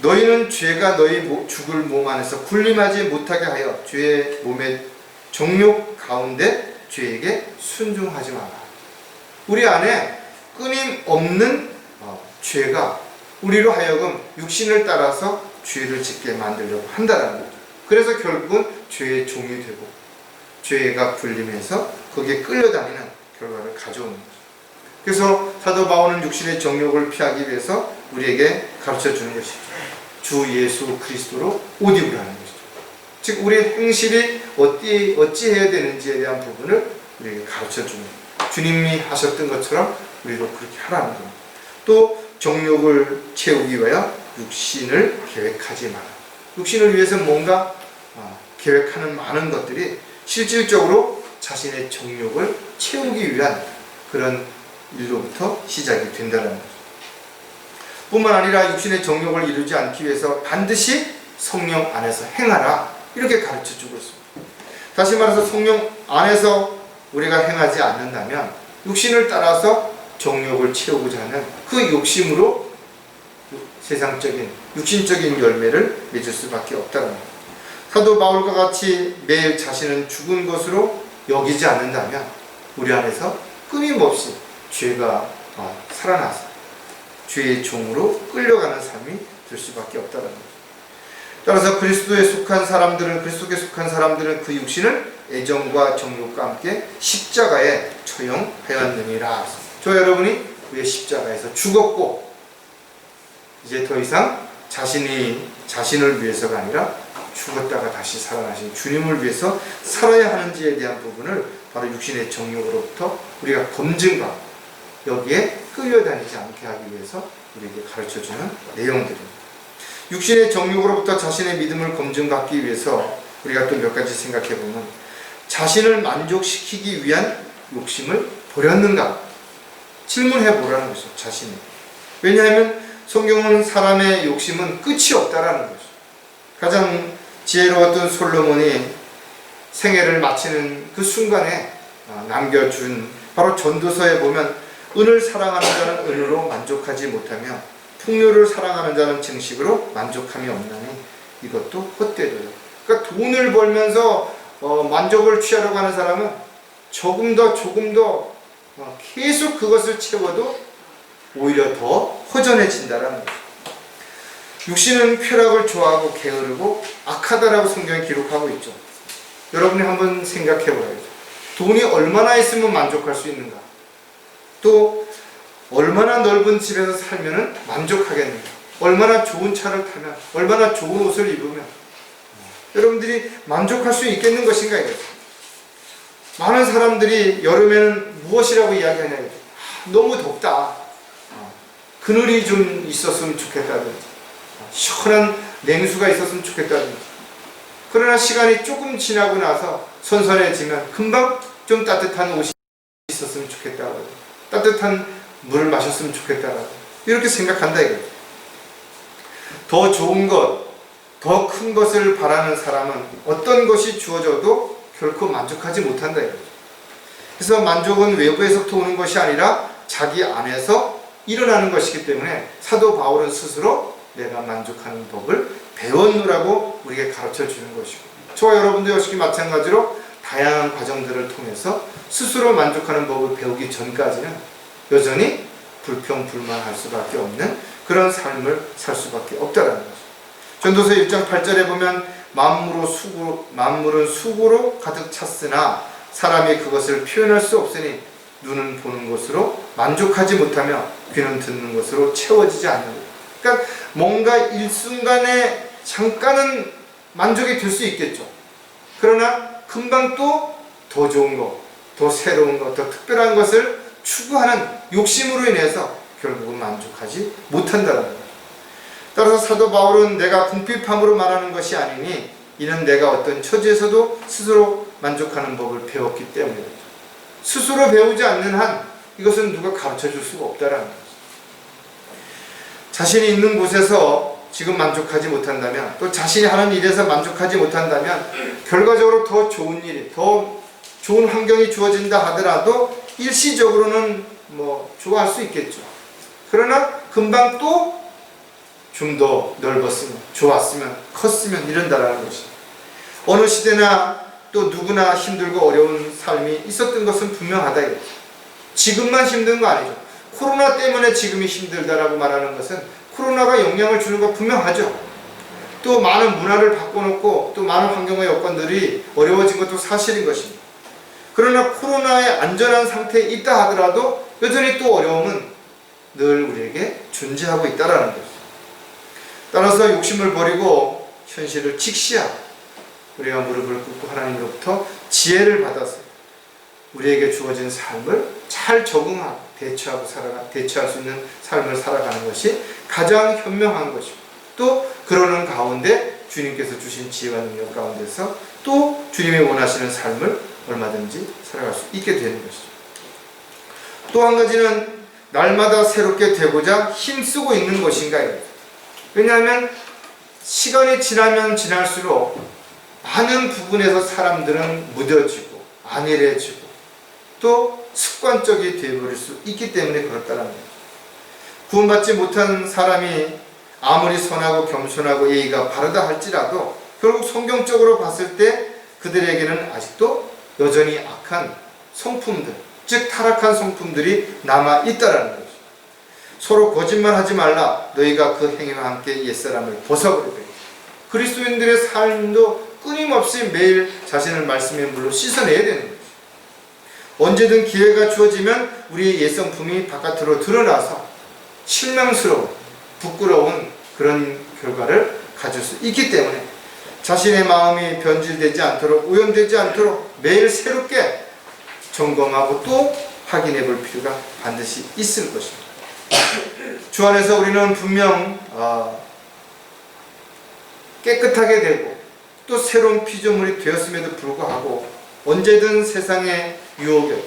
너희는 죄가 너희 죽을 몸 안에서 군림하지 못하게 하여 죄의 몸의 정욕 가운데 죄에게 순종하지 마라. 우리 안에 끊임없는 죄가 우리로 하여금 육신을 따라서 죄를 짓게 만들려고 한다는 거죠. 그래서 결국은 죄의 종이 되고 죄가 군림해서 거기에 끌려다니는 결과를 가져오는 거죠. 그래서 사도 바울은 육신의 정욕을 피하기 위해서 우리에게 가르쳐주는 것이죠. 주 예수 그리스도로 옷 입으라는 것이죠. 즉 우리의 행실이 어찌해야 되는지에 대한 부분을 우리에게 가르쳐주는 거예요. 주님이 하셨던 것처럼 우리도 그렇게 하라는 겁니다. 또 정욕을 채우기 위하여 육신을 계획하지 마라. 육신을 위해서 뭔가 계획하는 많은 것들이 실질적으로 자신의 정욕을 채우기 위한 그런 일로부터 시작이 된다는 거죠. 뿐만 아니라 육신의 정욕을 이루지 않기 위해서 반드시 성령 안에서 행하라 이렇게 가르쳐주고 있습니다. 다시 말해서 성령 안에서 우리가 행하지 않는다면 육신을 따라서 정욕을 채우고자 하는 그 욕심으로 세상적인 육신적인 열매를 맺을 수밖에 없다는 겁니다. 사도 바울과 같이 매일 자신은 죽은 것으로 여기지 않는다면 우리 안에서 끊임없이 죄가 살아나서 죄의 종으로 끌려가는 삶이 될 수밖에 없다는 거죠. 따라서 그리스도에 속한 사람들은 그 육신을 애정과 정욕과 함께 십자가에 처형하였느니라. 저 여러분이 그의 십자가에서 죽었고 이제 더 이상 자신을 위해서가 아니라 죽었다가 다시 살아나신 주님을 위해서 살아야 하는지에 대한 부분을 바로 육신의 정욕으로부터 우리가 검증받고 여기에 끌려다니지 않게 하기 위해서 우리에게 가르쳐주는 내용들입니다. 육신의 정욕으로부터 자신의 믿음을 검증받기 위해서 우리가 또 몇 가지 생각해 보면 자신을 만족시키기 위한 욕심을 버렸는가 질문해 보라는 것이죠. 자신이. 왜냐하면 성경은 사람의 욕심은 끝이 없다라는 것이죠. 가장 지혜로웠던 솔로몬이 생애를 마치는 그 순간에 남겨준 바로 전도서에 보면 은을 사랑하는 자는 은으로 만족하지 못하며 풍요를 사랑하는 자는 증식으로 만족함이 없나니 이것도 헛되도다. 그러니까 돈을 벌면서 만족을 취하려고 하는 사람은 조금 더 계속 그것을 채워도 오히려 더 허전해진다라는 거죠. 육신은 쾌락을 좋아하고 게으르고 악하다라고 성경에 기록하고 있죠. 여러분이 한번 생각해 보아야죠. 돈이 얼마나 있으면 만족할 수 있는가? 또 얼마나 넓은 집에서 살면 만족하겠는가? 얼마나 좋은 차를 타면, 얼마나 좋은 옷을 입으면 여러분들이 만족할 수 있겠는 것인가 이거죠. 많은 사람들이 여름에는 무엇이라고 이야기하냐면 너무 덥다, 그늘이 좀 있었으면 좋겠다든지, 시원한 냉수가 있었으면 좋겠다든지. 그러나 시간이 조금 지나고 나서 선선해지면 금방 좀 따뜻한 옷이 있었으면 좋겠다고, 따뜻한 물을 마셨으면 좋겠다고 이렇게 생각한다 이거죠. 더 좋은 것, 더 큰 것을 바라는 사람은 어떤 것이 주어져도 결코 만족하지 못한다 이거죠. 그래서 만족은 외부에서부터 오는 것이 아니라 자기 안에서 일어나는 것이기 때문에 사도 바울은 스스로 내가 만족하는 법을 배웠노라고 우리에게 가르쳐 주는 것이고, 저와 여러분도 역시 마찬가지로 다양한 과정들을 통해서 스스로 만족하는 법을 배우기 전까지는 여전히 불평불만할 수밖에 없는 그런 삶을 살 수밖에 없다라는 거죠. 전도서 1장 8절에 보면 만물은 수고로 가득 찼으나 사람이 그것을 표현할 수 없으니 눈은 보는 것으로 만족하지 못하며 귀는 듣는 것으로 채워지지 않는다. 그러니까 뭔가 일순간에 잠깐은 만족이 될 수 있겠죠. 그러나 금방 또 더 좋은 것, 더 새로운 것, 더 특별한 것을 추구하는 욕심으로 인해서 결국은 만족하지 못한다는 거죠. 따라서 사도 바울은 내가 궁핍함으로 말하는 것이 아니니 이는 내가 어떤 처지에서도 스스로 만족하는 법을 배웠기 때문이죠. 스스로 배우지 않는 한 이것은 누가 가르쳐 줄 수가 없다라는 거죠. 자신이 있는 곳에서 지금 만족하지 못한다면, 또 자신이 하는 일에서 만족하지 못한다면 결과적으로 더 좋은 일이, 더 좋은 환경이 주어진다 하더라도 일시적으로는 좋아할 수 있겠죠. 그러나 금방 또 좀 더 넓었으면, 좋았으면, 컸으면 이런다라는 것이, 어느 시대나 또 누구나 힘들고 어려운 삶이 있었던 것은 분명하다 이거죠. 지금만 힘든 거 아니죠. 코로나 때문에 지금이 힘들다라고 말하는 것은 코로나가 영향을 주는 거 분명하죠. 또 많은 문화를 바꿔놓고 또 많은 환경의 여건들이 어려워진 것도 사실인 것입니다. 그러나 코로나의 안전한 상태에 있다 하더라도 여전히 또 어려움은 늘 우리에게 존재하고 있다는 것입니다. 따라서 욕심을 버리고 현실을 직시하고 우리가 무릎을 꿇고 하나님으로부터 지혜를 받아서 우리에게 주어진 삶을 잘 적응하고 대처할 수 있는 삶을 살아가는 것이 가장 현명한 것이고, 또 그러는 가운데 주님께서 주신 지혜와 능력 가운데서 또 주님이 원하시는 삶을 얼마든지 살아갈 수 있게 되는 것이죠. 또 한 가지는 날마다 새롭게 되고자 힘쓰고 있는 것인가 이거죠. 왜냐하면 시간이 지나면 지날수록 많은 부분에서 사람들은 무뎌지고 안일해지고 또 습관적이 되어버릴 수 있기 때문에 그렇다는 거죠. 구원받지 못한 사람이 아무리 선하고 겸손하고 예의가 바르다 할지라도 결국 성경적으로 봤을 때 그들에게는 아직도 여전히 악한 성품들, 즉 타락한 성품들이 남아있다라는 거죠. 서로 거짓말하지 말라. 너희가 그 행위와 함께 옛사람을 벗어버리되. 그리스도인들의 삶도 끊임없이 매일 자신을 말씀의 물로 씻어내야 되는 거죠. 언제든 기회가 주어지면 우리의 옛성품이 바깥으로 드러나서 실망스러운, 부끄러운 그런 결과를 가질 수 있기 때문에 자신의 마음이 변질되지 않도록, 오염되지 않도록 매일 새롭게 점검하고 또 확인해 볼 필요가 반드시 있을 것입니다. 주 안에서 우리는 분명 깨끗하게 되고 또 새로운 피조물이 되었음에도 불구하고 언제든 세상의 유혹에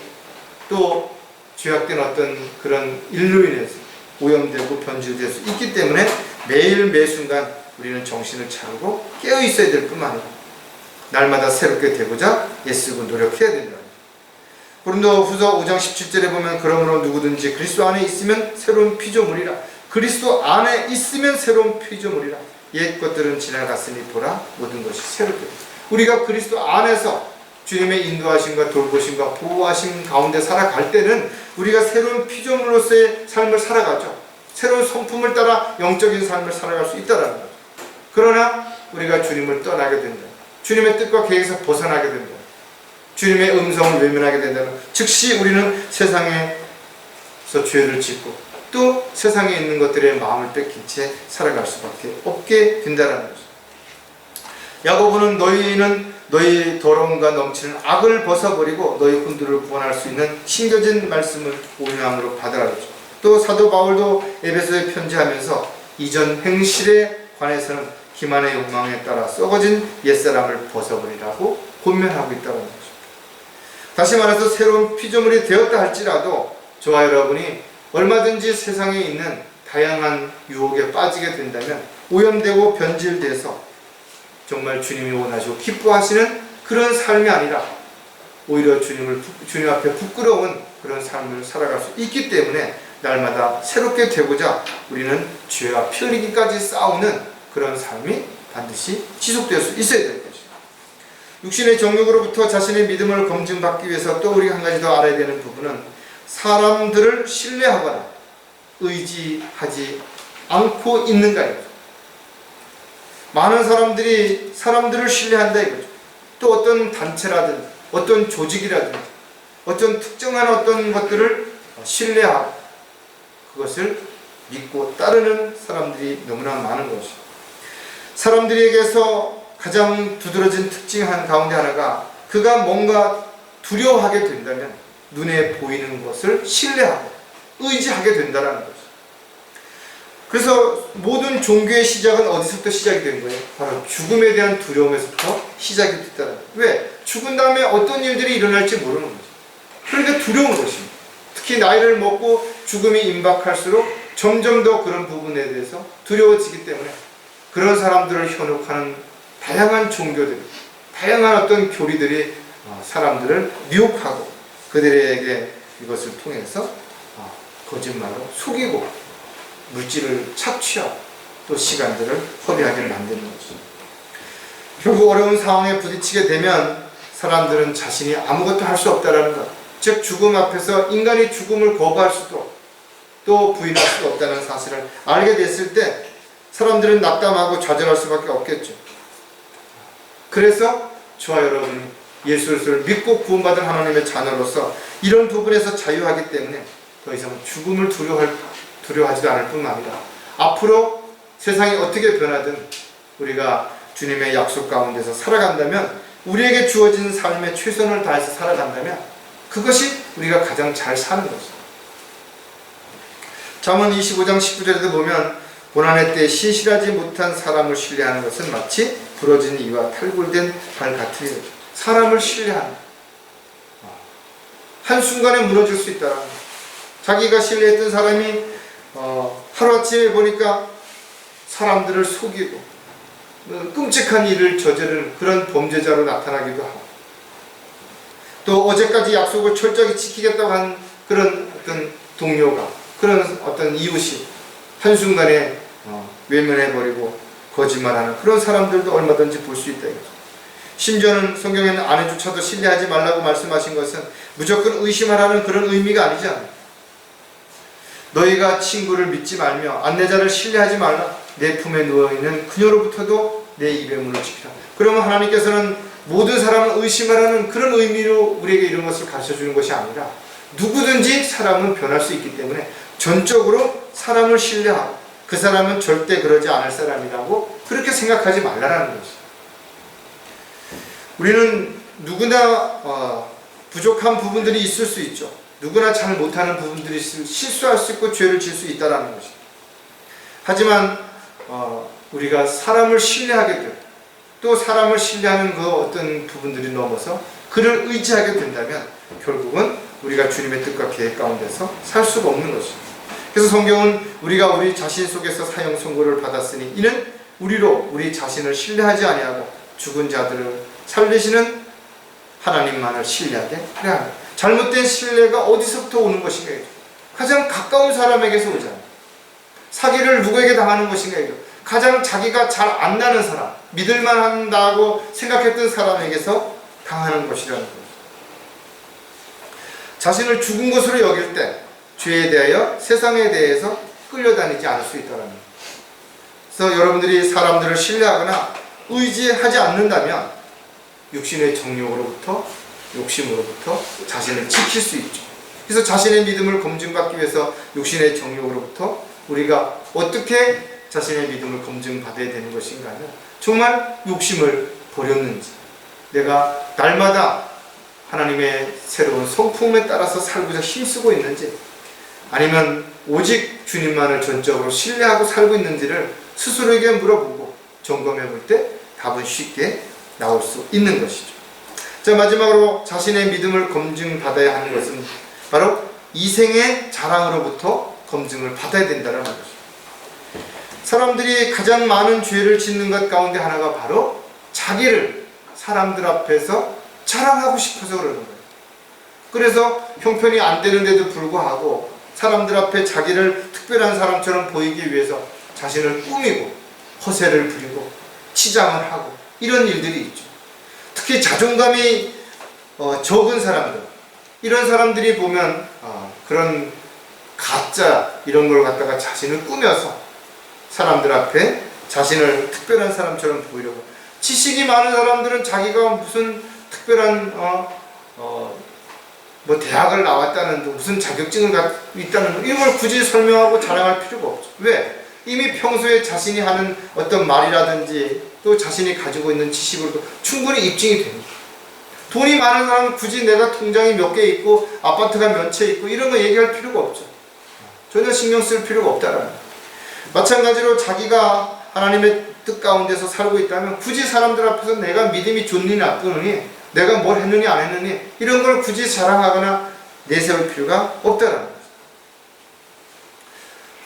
또 죄악된 어떤 그런 일로 인해서 오염되고 변질될 수 있기 때문에 매일 매순간 우리는 정신을 차리고 깨어 있어야 될 뿐만 아니라 날마다 새롭게 되고자 애쓰고 노력해야 된다. 고린도후서 5장 17절에 보면 그러므로 누구든지 그리스도 안에 있으면 새로운 피조물이라. 그리스도 안에 있으면 새로운 피조물이라. 옛 것들은 지나갔으니 보라 모든 것이 새롭게. 우리가 그리스도 안에서 주님의 인도하심과 돌보심과 보호하심 가운데 살아갈 때는 우리가 새로운 피조물로서의 삶을 살아가죠. 새로운 성품을 따라 영적인 삶을 살아갈 수 있다는 거죠. 그러나 우리가 주님을 떠나게 된다, 주님의 뜻과 계획에서 벗어나게 된다, 주님의 음성을 외면하게 된다면 즉시 우리는 세상에서 죄를 짓고 또 세상에 있는 것들의 마음을 뺏긴 채 살아갈 수밖에 없게 된다는 거죠. 야고보는 너희는 너희 더러움과 넘치는 악을 벗어버리고 너희 혼두를 구원할 수 있는 심겨진 말씀을 온유함으로 받으라. 또 사도 바울도 에베소에 편지하면서 이전 행실에 관해서는 기만의 욕망에 따라 썩어진 옛사람을 벗어버리라고 권면하고 있다는 거죠. 다시 말해서 새로운 피조물이 되었다 할지라도 저와 여러분이 얼마든지 세상에 있는 다양한 유혹에 빠지게 된다면 오염되고 변질돼서 정말 주님이 원하시고 기뻐하시는 그런 삶이 아니라 오히려 주님 앞에 부끄러운 그런 삶을 살아갈 수 있기 때문에 날마다 새롭게 되고자 우리는 죄와 피 흘리기까지 싸우는 그런 삶이 반드시 지속될 수 있어야 될 것입니다. 육신의 정욕으로부터 자신의 믿음을 검증받기 위해서 또 우리가 한 가지 더 알아야 되는 부분은 사람들을 신뢰하거나 의지하지 않고 있는가입니다. 많은 사람들이 사람들을 신뢰한다 이거죠. 또 어떤 단체라든지 어떤 조직이라든지 어떤 특정한 어떤 것들을 신뢰하고 그것을 믿고 따르는 사람들이 너무나 많은 것이죠. 사람들에게서 가장 두드러진 특징 가운데 하나가 그가 뭔가 두려워하게 된다면 눈에 보이는 것을 신뢰하고 의지하게 된다는 것이죠. 그래서 모든 종교의 시작은 어디서부터 시작이 된 거예요? 바로 죽음에 대한 두려움에서부터 시작이 됐다는 거예요. 왜? 죽은 다음에 어떤 일들이 일어날지 모르는 거죠. 그러니까 두려운 것입니다. 특히 나이를 먹고 죽음이 임박할수록 점점 더 그런 부분에 대해서 두려워지기 때문에 그런 사람들을 현혹하는 다양한 종교들, 다양한 어떤 교리들이 사람들을 미혹하고 그들에게 이것을 통해서 거짓말로 속이고 물질을 착취하고 또 시간들을 허비하게 만드는 것이죠. 결국 어려운 상황에 부딪히게 되면 사람들은 자신이 아무것도 할 수 없다는 것, 즉 죽음 앞에서 인간이 죽음을 거부할 수도 또 부인할 수도 없다는 사실을 알게 됐을 때 사람들은 낙담하고 좌절할 수밖에 없겠죠. 그래서 저와 여러분이 예수 그리스도를 믿고 구원받은 하나님의 자녀로서 이런 부분에서 자유하기 때문에 더 이상 죽음을 두려워하지도 않을 뿐만 아니라 앞으로 세상이 어떻게 변하든 우리가 주님의 약속 가운데서 살아간다면 우리에게 주어진 삶에 최선을 다해서 살아간다면 그것이 우리가 가장 잘 사는 것입니다. 잠언 25장 19절에도 보면 고난의 때 신실하지 못한 사람을 신뢰하는 것은 마치 부러진 이와 탈골된 발 같으니 사람을 신뢰하는 한순간에 무너질 수 있다는 것. 자기가 신뢰했던 사람이 하루아침에 보니까 사람들을 속이고 끔찍한 일을 저지르는 그런 범죄자로 나타나기도 하고 또 어제까지 약속을 철저히 지키겠다고 한 그런 어떤 동료가 그런 어떤 이웃이 한순간에 외면해버리고 거짓말하는 그런 사람들도 얼마든지 볼 수 있다. 심지어는 성경에는 아내조차도 신뢰하지 말라고 말씀하신 것은 무조건 의심하라는 그런 의미가 아니지 않아요. 너희가 친구를 믿지 말며 안내자를 신뢰하지 말라. 내 품에 누워있는 그녀로부터도 내 입의 문을 지키라. 그러면 하나님께서는 모든 사람을 의심하라는 그런 의미로 우리에게 이런 것을 가르쳐주는 것이 아니라 누구든지 사람은 변할 수 있기 때문에 전적으로 사람을 신뢰하고 그 사람은 절대 그러지 않을 사람이라고 그렇게 생각하지 말라라는 것이죠. 우리는 누구나 부족한 부분들이 있을 수 있죠. 누구나 잘 못하는 부분들이 실수할 수 있고 죄를 질 수 있다는 것이죠. 하지만 우리가 사람을 신뢰하게 되고 또 사람을 신뢰하는 그 어떤 부분들이 넘어서 그를 의지하게 된다면 결국은 우리가 주님의 뜻과 계획 가운데서 살 수가 없는 것입니다. 그래서 성경은 우리가 우리 자신 속에서 사형 선고를 받았으니 이는 우리로 우리 자신을 신뢰하지 아니하고 죽은 자들을 살리시는 하나님만을 신뢰하게 하려 합니다. 잘못된 신뢰가 어디서부터 오는 것인가? 가장 가까운 사람에게서 오잖아요. 사기를 누구에게 당하는 것인가? 가장 자기가 잘 안 나는 사람, 믿을만 한다고 생각했던 사람에게서 당하는 것이라는 거죠. 자신을 죽은 것으로 여길 때 죄에 대하여 세상에 대해서 끌려다니지 않을 수 있다는 거예요. 그래서 여러분들이 사람들을 신뢰하거나 의지하지 않는다면 육신의 정욕으로부터 욕심으로부터 자신을 지킬 수 있죠. 그래서 자신의 믿음을 검증받기 위해서 육신의 정욕으로부터 우리가 어떻게 자신의 믿음을 검증받아야 되는 것인가 하면 정말 욕심을 버렸는지 내가 날마다 하나님의 새로운 성품에 따라서 살고자 힘쓰고 있는지, 아니면 오직 주님만을 전적으로 신뢰하고 살고 있는지를 스스로에게 물어보고 점검해 볼 때 답은 쉽게 나올 수 있는 것이죠. 자, 마지막으로 자신의 믿음을 검증받아야 하는 것은 바로 이생의 자랑으로부터 검증을 받아야 된다는 것이죠. 사람들이 가장 많은 죄를 짓는 것 가운데 하나가 바로 자기를 사람들 앞에서 자랑하고 싶어서 그러는 거예요. 그래서 형편이 안 되는데도 불구하고 사람들 앞에 자기를 특별한 사람처럼 보이기 위해서 자신을 꾸미고 허세를 부리고 치장을 하고 이런 일들이 있죠. 특히 자존감이 적은 사람들, 이런 사람들이 보면 그런 가짜 이런 걸 갖다가 자신을 꾸며서 사람들 앞에 자신을 특별한 사람처럼 보이려고. 지식이 많은 사람들은 자기가 무슨 특별한 뭐 대학을 나왔다는 둥, 무슨 자격증을 갖고 있다는 둥, 이런 걸 굳이 설명하고 자랑할 필요가 없죠. 왜? 이미 평소에 자신이 하는 어떤 말이라든지 또 자신이 가지고 있는 지식으로도 충분히 입증이 됩니다. 돈이 많은 사람은 굳이 내가 통장이 몇 개 있고 아파트가 몇 채 있고 이런 거 얘기할 필요가 없죠. 전혀 신경 쓸 필요가 없다라는 거예요. 마찬가지로 자기가 하나님의 뜻 가운데서 살고 있다면 굳이 사람들 앞에서 내가 믿음이 좋느니 나쁘느니, 내가 뭘 했느니 안 했느니 이런 걸 굳이 자랑하거나 내세울 필요가 없다라는 거죠.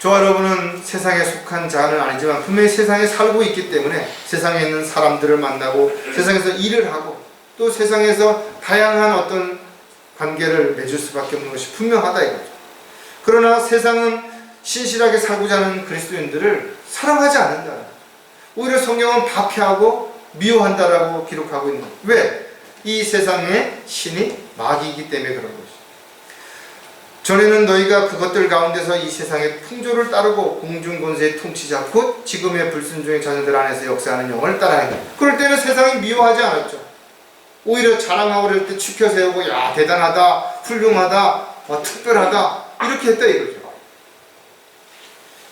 저와 여러분은 세상에 속한 자는 아니지만 분명히 세상에 살고 있기 때문에 세상에 있는 사람들을 만나고 세상에서 일을 하고 또 세상에서 다양한 어떤 관계를 맺을 수밖에 없는 것이 분명하다 이거죠. 그러나 세상은 신실하게 살고자 하는 그리스도인들을 사랑하지 않는다. 오히려 성경은 박해하고 미워한다라고 기록하고 있는 거예요. 왜? 이 세상의 신이 마귀이기 때문에 그런 것이죠. 전에는 너희가 그것들 가운데서 이 세상의 풍조를 따르고 공중권세의 통치자 곧 지금의 불순종의 자녀들 안에서 역사하는 영을 따라한다. 그럴 때는 세상이 미워하지 않았죠. 오히려 자랑하고 그럴 때 추켜 세우고 야 대단하다, 훌륭하다, 특별하다 이렇게 했다 이거죠.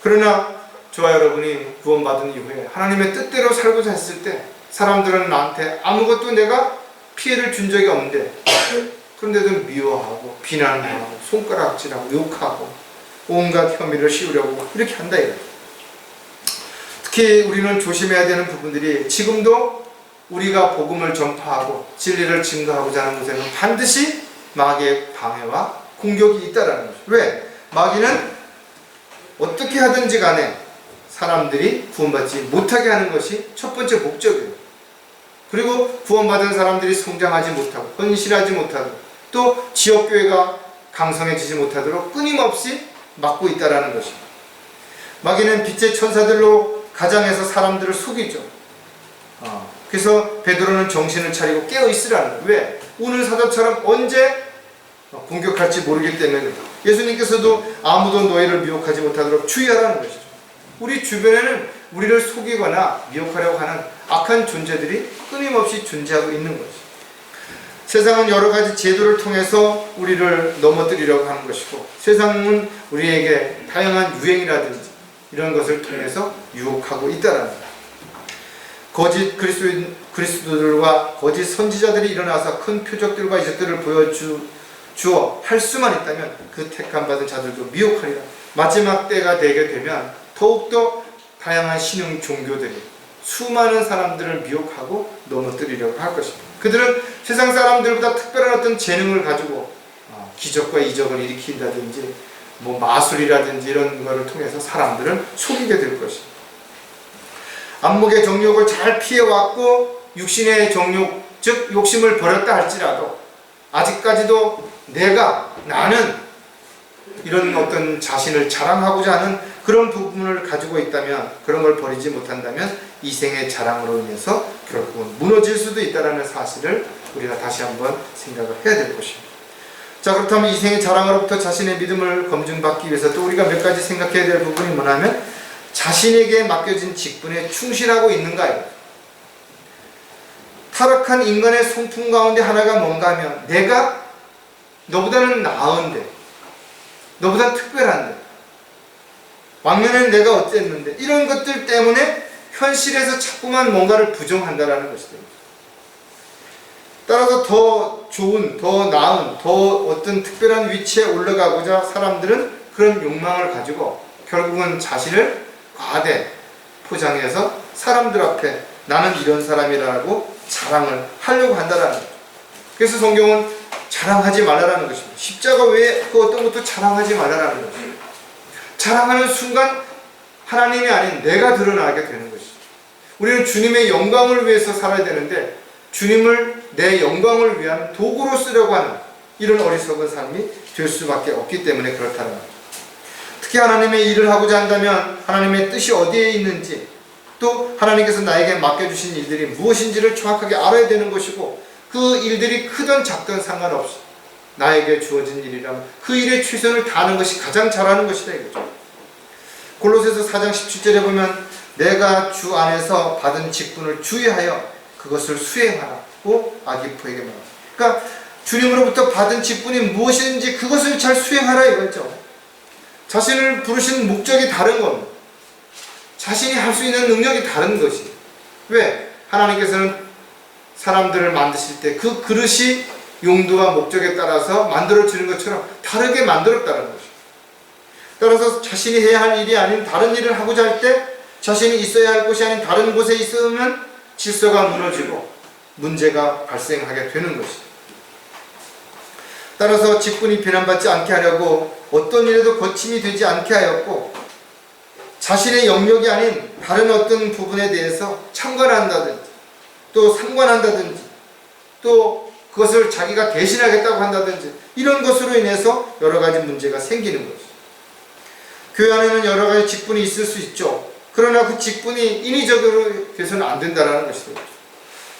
그러나 저와 여러분이 구원받은 이후에 하나님의 뜻대로 살고자 했을 때 사람들은 나한테 아무것도 내가 피해를 준 적이 없는데 그런데도 미워하고 비난하고 손가락질하고 욕하고 온갖 혐의를 씌우려고 이렇게 한다 이거죠. 특히 우리는 조심해야 되는 부분들이 지금도 우리가 복음을 전파하고 진리를 증거하고자 하는 곳에는 반드시 마귀의 방해와 공격이 있다라는 거죠. 왜? 마귀는 어떻게 하든지 간에 사람들이 구원받지 못하게 하는 것이 첫 번째 목적이에요. 그리고 구원받은 사람들이 성장하지 못하고 헌신하지 못하고 또 지역교회가 강성해지지 못하도록 끊임없이 막고 있다는 것입니다. 마귀는 빛의 천사들로 가장해서 사람들을 속이죠. 그래서 베드로는 정신을 차리고 깨어있으라는 거예요. 왜? 우는 사자처럼 언제 공격할지 모르기 때문에 예수님께서도 아무도 너희를 미혹하지 못하도록 주의하라는 것이죠. 우리 주변에는 우리를 속이거나 미혹하려고 하는 악한 존재들이 끊임없이 존재하고 있는 것이죠. 세상은 여러 가지 제도를 통해서 우리를 넘어뜨리려고 하는 것이고 세상은 우리에게 다양한 유행이라든지 이런 것을 통해서 유혹하고 있다는 거예요. 거짓 그리스도들과 거짓 선지자들이 일어나서 큰 표적들과 이적들을 보여주어 할 수만 있다면 그 택함받은 자들도 미혹하리라. 마지막 때가 되게 되면 더욱더 다양한 신흥 종교들이 수많은 사람들을 미혹하고 넘어뜨리려고 할 것입니다. 그들은 세상 사람들보다 특별한 어떤 재능을 가지고 기적과 이적을 일으킨다든지 뭐 마술이라든지 이런 것을 통해서 사람들을 속이게 될 것입니다. 안목의 정욕을 잘 피해왔고 육신의 정욕 즉 욕심을 버렸다 할지라도 아직까지도 나는 이런 어떤 자신을 자랑하고자 하는 그런 부분을 가지고 있다면, 그런 걸 버리지 못한다면 이생의 자랑으로 인해서 결국은 무너질 수도 있다는 사실을 우리가 다시 한번 생각을 해야 될 것입니다. 자, 그렇다면 이생의 자랑으로부터 자신의 믿음을 검증받기 위해서 또 우리가 몇 가지 생각해야 될 부분이 뭐냐면 자신에게 맡겨진 직분에 충실하고 있는가요? 타락한 인간의 성품 가운데 하나가 뭔가 하면 내가 너보다는 나은데, 너보다 특별한데, 왕년에는 내가 어땠는데, 이런 것들 때문에 현실에서 자꾸만 뭔가를 부정한다라는 것이죠. 따라서 더 좋은, 더 나은, 더 어떤 특별한 위치에 올라가고자 사람들은 그런 욕망을 가지고 결국은 자신을 과대 포장해서 사람들 앞에 나는 이런 사람이라고 자랑을 하려고 한다라는 거죠. 그래서 성경은 자랑하지 말라라는 것입니다. 십자가 외에 그 어떤 것도 자랑하지 말라라는 거죠. 자랑하는 순간 하나님이 아닌 내가 드러나게 되는 것이죠. 우리는 주님의 영광을 위해서 살아야 되는데 주님을 내 영광을 위한 도구로 쓰려고 하는 이런 어리석은 삶이 될 수밖에 없기 때문에 그렇다는 거죠. 특히 하나님의 일을 하고자 한다면 하나님의 뜻이 어디에 있는지 또 하나님께서 나에게 맡겨주신 일들이 무엇인지를 정확하게 알아야 되는 것이고 그 일들이 크든 작든 상관없이 나에게 주어진 일이라면 그 일에 최선을 다하는 것이 가장 잘하는 것이다 이거죠. 골로새서 4장 17절에 보면 내가 주 안에서 받은 직분을 주의하여 그것을 수행하라고 아기포에게 말합니다. 그러니까 주님으로부터 받은 직분이 무엇인지 그것을 잘 수행하라 이거죠. 자신을 부르신 목적이 다른 겁니다. 자신이 할 수 있는 능력이 다른 것이. 왜? 하나님께서는 사람들을 만드실 때 그 그릇이 용도와 목적에 따라서 만들어지는 것처럼 다르게 만들었다는 것이죠. 따라서 자신이 해야 할 일이 아닌 다른 일을 하고자 할 때 자신이 있어야 할 곳이 아닌 다른 곳에 있으면 질서가 무너지고 문제가 발생하게 되는 것이죠. 따라서 직분이 비난받지 않게 하려고 어떤 일에도 거침이 되지 않게 하였고 자신의 영역이 아닌 다른 어떤 부분에 대해서 참관한다든지 또 상관한다든지 또 그것을 자기가 대신하겠다고 한다든지 이런 것으로 인해서 여러 가지 문제가 생기는 것이죠. 교회 안에는 여러 가지 직분이 있을 수 있죠. 그러나 그 직분이 인위적으로 돼서는 안 된다는 것이죠.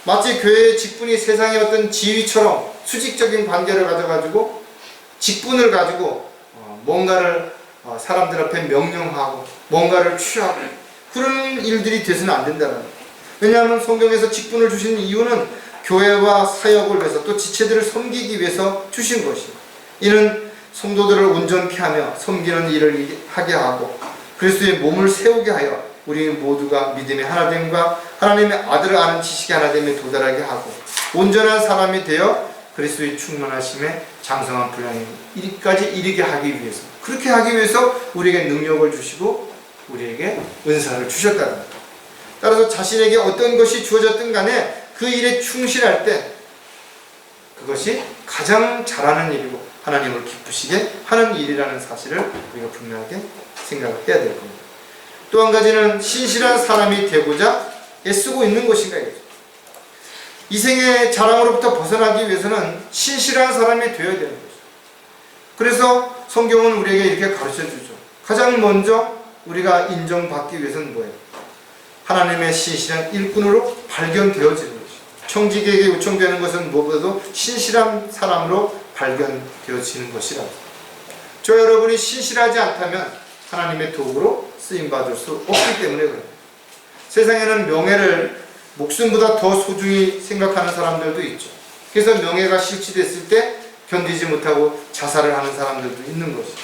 마치 교회의 직분이 세상의 어떤 지위처럼 수직적인 관계를 가져가지고 직분을 가지고 뭔가를 사람들 앞에 명령하고 뭔가를 취하고 그런 일들이 돼서는 안 된다는 거예요. 왜냐하면 성경에서 직분을 주신 이유는 교회와 사역을 위해서 또 지체들을 섬기기 위해서 주신 것이에요. 이는 성도들을 온전케 하며 섬기는 일을 하게 하고 그리스도의 몸을 세우게 하여 우리 모두가 믿음의 하나됨과 하나님의 아들을 아는 지식의 하나됨에 도달하게 하고 온전한 사람이 되어 그리스도의 충만하심에 장성한 분량까지 이르게 하기 위해서 그렇게 하기 위해서 우리에게 능력을 주시고 우리에게 은사를 주셨다는 겁니다. 따라서 자신에게 어떤 것이 주어졌든 간에 그 일에 충실할 때 그것이 가장 잘하는 일이고 하나님을 기쁘시게 하는 일이라는 사실을 우리가 분명하게 생각을 해야 될 겁니다. 또 한 가지는 신실한 사람이 되고자 애쓰고 있는 것인가 이거죠. 이 생의 자랑으로부터 벗어나기 위해서는 신실한 사람이 되어야 되는 거죠. 그래서 성경은 우리에게 이렇게 가르쳐 주죠. 가장 먼저 우리가 인정받기 위해서는 뭐예요? 하나님의 신실한 일꾼으로 발견되어지는 것이죠. 청지기에게 요청되는 것은 무엇보다도 신실한 사람으로 발견되어지는 것이라. 저 여러분이 신실하지 않다면 하나님의 도구로 쓰임받을 수 없기 때문에 그래요. 세상에는 명예를 목숨보다 더 소중히 생각하는 사람들도 있죠. 그래서 명예가 실추됐을 때 견디지 못하고 자살을 하는 사람들도 있는 것이죠.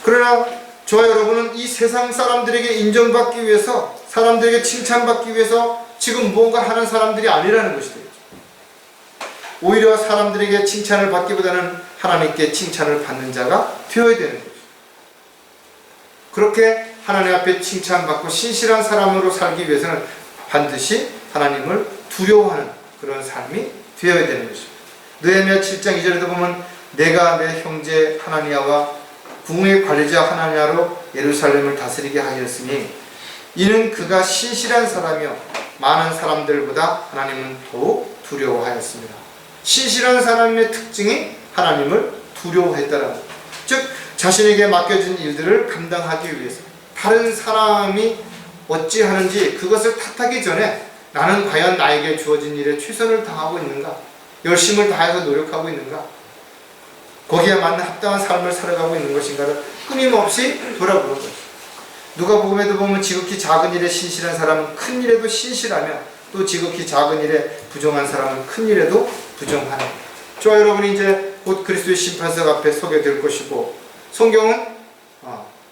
그러나 저와 여러분은 이 세상 사람들에게 인정받기 위해서 사람들에게 칭찬받기 위해서 지금 뭔가 하는 사람들이 아니라는 것이 되죠. 오히려 사람들에게 칭찬을 받기보다는 하나님께 칭찬을 받는 자가 되어야 되는 거죠. 그렇게 하나님 앞에 칭찬받고 신실한 사람으로 살기 위해서는 반드시 하나님을 두려워하는 그런 삶이 되어야 되는 것입니다. 느헤미야 7장 2절에도 보면 내가 내 형제 하나니아와 궁의 관리자 하나니아로 예루살렘을 다스리게 하였으니 이는 그가 신실한 사람이요 많은 사람들보다 하나님은 더욱 두려워하였습니다. 신실한 사람의 특징이 하나님을 두려워했다는 것. 즉 자신에게 맡겨진 일들을 감당하기 위해서 다른 사람이 어찌하는지 그것을 탓하기 전에 나는 과연 나에게 주어진 일에 최선을 다하고 있는가? 열심을 다해서 노력하고 있는가? 거기에 맞는 합당한 삶을 살아가고 있는 것인가를 끊임없이 돌아보는 것이죠. 누가복음에도 보면 지극히 작은 일에 신실한 사람은 큰 일에도 신실하며 또 지극히 작은 일에 부정한 사람은 큰 일에도 부정하는. 저와 여러분이 이제 곧 그리스도의 심판석 앞에 서게 될 것이고 성경은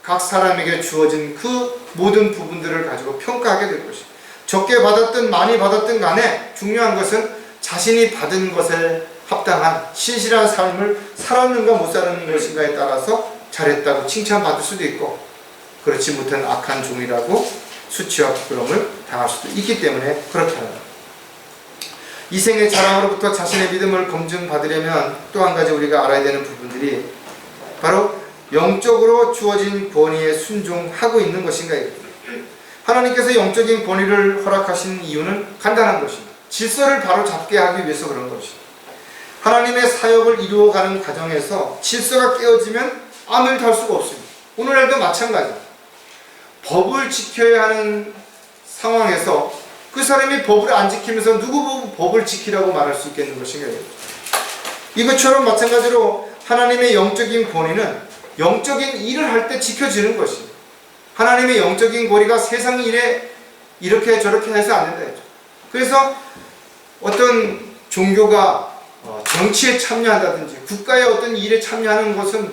각 사람에게 주어진 그 모든 부분들을 가지고 평가하게 될 것입니다. 적게 받았든 많이 받았든 간에 중요한 것은 자신이 받은 것에 합당한 신실한 삶을 살았는가 못 살았는 것인가에 따라서 잘했다고 칭찬받을 수도 있고, 그렇지 못한 악한 종이라고 수치와 부끄러움을 당할 수도 있기 때문에 그렇게 하는 겁니다. 이 생의 자랑으로부터 자신의 믿음을 검증받으려면 또 한 가지 우리가 알아야 되는 부분들이 바로 영적으로 주어진 권위에 순종하고 있는 것인가. 하나님께서 영적인 권위를 허락하신 이유는 간단한 것입니다. 질서를 바로 잡게 하기 위해서 그런 것입니다. 하나님의 사역을 이루어가는 과정에서 질서가 깨어지면 아무 일도 할 수가 없습니다. 오늘날도 마찬가지입니다. 법을 지켜야 하는 상황에서 그 사람이 법을 안 지키면서 누구 보고 법을 지키라고 말할 수 있겠는 것인가. 이것처럼 마찬가지로 하나님의 영적인 권위는 영적인 일을 할 때 지켜지는 것입니다. 하나님의 영적인 권위가 세상 일에 이렇게 저렇게 해서 안 된다 했죠. 그래서 어떤 종교가 정치에 참여한다든지 국가의 어떤 일에 참여하는 것은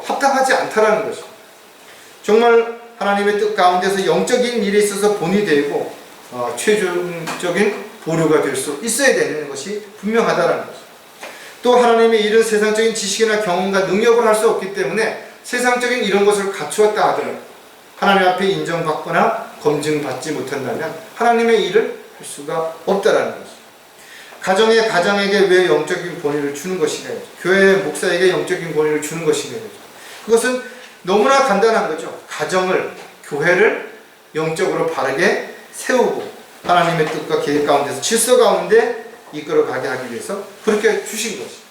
합당하지 않다라는 것입니다. 정말 하나님의 뜻 가운데서 영적인 일에 있어서 본이 되고 최종적인 보류가 될 수 있어야 되는 것이 분명하다는 것입니다. 또 하나님의 일은 세상적인 지식이나 경험과 능력을 할 수 없기 때문에 세상적인 이런 것을 갖추었다 하더라도 하나님 앞에 인정받거나 검증받지 못한다면 하나님의 일을 할 수가 없다라는 것입니다. 가정에게 왜 영적인 권위를 주는 것인가요? 교회 목사에게 영적인 권위를 주는 것인가요? 그것은 너무나 간단한 거죠. 가정을, 교회를 영적으로 바르게 세우고 하나님의 뜻과 계획 가운데서 질서 가운데 이끌어가게 하기 위해서 그렇게 주신 것입니다.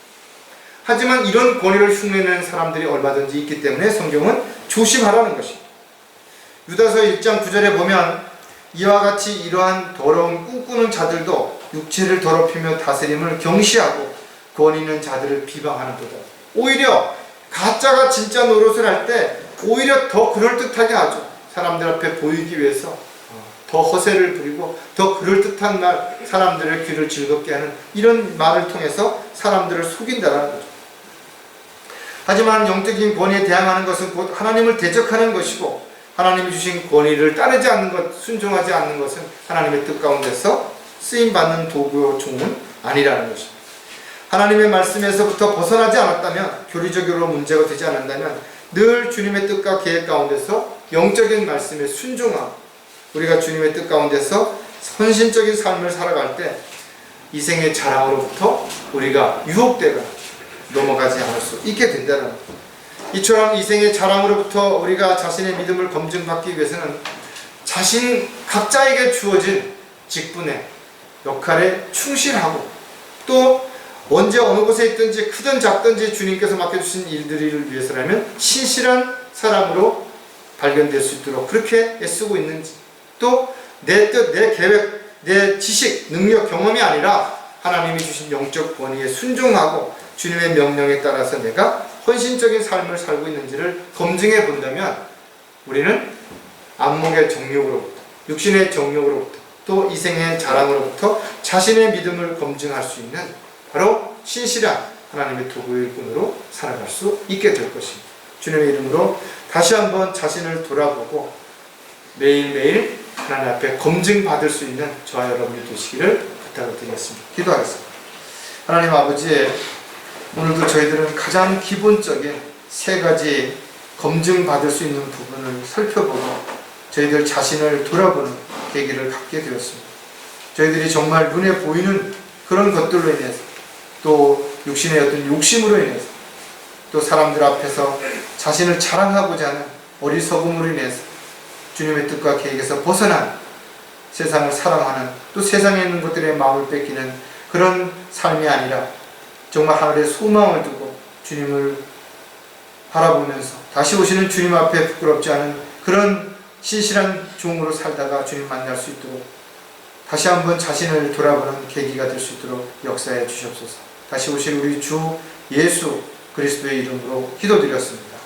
하지만 이런 권위를 흉내내는 사람들이 얼마든지 있기 때문에 성경은 조심하라는 것입니다. 유다서 1장 9절에 보면 이와 같이 이러한 더러운 꿈꾸는 자들도 육체를 더럽히며 다스림을 경시하고 권위 있는 자들을 비방하는도다. 오히려 가짜가 진짜 노릇을 할 때 오히려 더 그럴듯하게 하죠. 사람들 앞에 보이기 위해서 더 허세를 부리고 더 그럴듯한 말, 사람들의 귀를 즐겁게 하는 이런 말을 통해서 사람들을 속인다는 거죠. 하지만 영적인 권위에 대항하는 것은 곧 하나님을 대적하는 것이고, 하나님이 주신 권위를 따르지 않는 것, 순종하지 않는 것은 하나님의 뜻 가운데서 쓰임받는 도구요 종은 아니라는 것입니다. 하나님의 말씀에서부터 벗어나지 않았다면, 교리적으로 문제가 되지 않는다면 늘 주님의 뜻과 계획 가운데서 영적인 말씀에 순종하고 우리가 주님의 뜻 가운데서 헌신적인 삶을 살아갈 때 이 생의 자랑으로부터 우리가 유혹되거나 넘어가지 않을 수 있게 된다는 것. 이처럼 이 생의 자랑으로부터 우리가 자신의 믿음을 검증받기 위해서는 자신 각자에게 주어진 직분의 역할에 충실하고, 또 언제 어느 곳에 있든지 크든 작든지 주님께서 맡겨주신 일들을 위해서라면 신실한 사람으로 발견될 수 있도록 그렇게 애쓰고 있는지, 또 내 뜻, 내 계획, 내 지식, 능력, 경험이 아니라 하나님이 주신 영적 권위에 순종하고 주님의 명령에 따라서 내가 헌신적인 삶을 살고 있는지를 검증해 본다면 우리는 안목의 정욕으로부터, 육신의 정욕으로부터, 또 이생의 자랑으로부터 자신의 믿음을 검증할 수 있는 바로 신실한 하나님의 도구의 군으로 살아갈 수 있게 될 것입니다. 주님의 이름으로 다시 한번 자신을 돌아보고 매일매일 하나님 앞에 검증받을 수 있는 저와 여러분이 되시기를 부탁을 드리겠습니다. 기도하겠습니다. 하나님 아버지, 오늘도 저희들은 가장 기본적인 세 가지 검증받을 수 있는 부분을 살펴보고 저희들 자신을 돌아보는 계기를 갖게 되었습니다. 저희들이 정말 눈에 보이는 그런 것들로 인해서, 또 육신의 어떤 욕심으로 인해서, 또 사람들 앞에서 자신을 자랑하고자 하는 어리석음으로 인해서 주님의 뜻과 계획에서 벗어난 세상을 사랑하는, 또 세상에 있는 것들의 마음을 뺏기는 그런 삶이 아니라 정말 하늘에 소망을 두고 주님을 바라보면서 다시 오시는 주님 앞에 부끄럽지 않은 그런 신실한 종으로 살다가 주님 만날 수 있도록 다시 한번 자신을 돌아보는 계기가 될 수 있도록 역사해 주시옵소서. 다시 오실 우리 주 예수 그리스도의 이름으로 기도드렸습니다.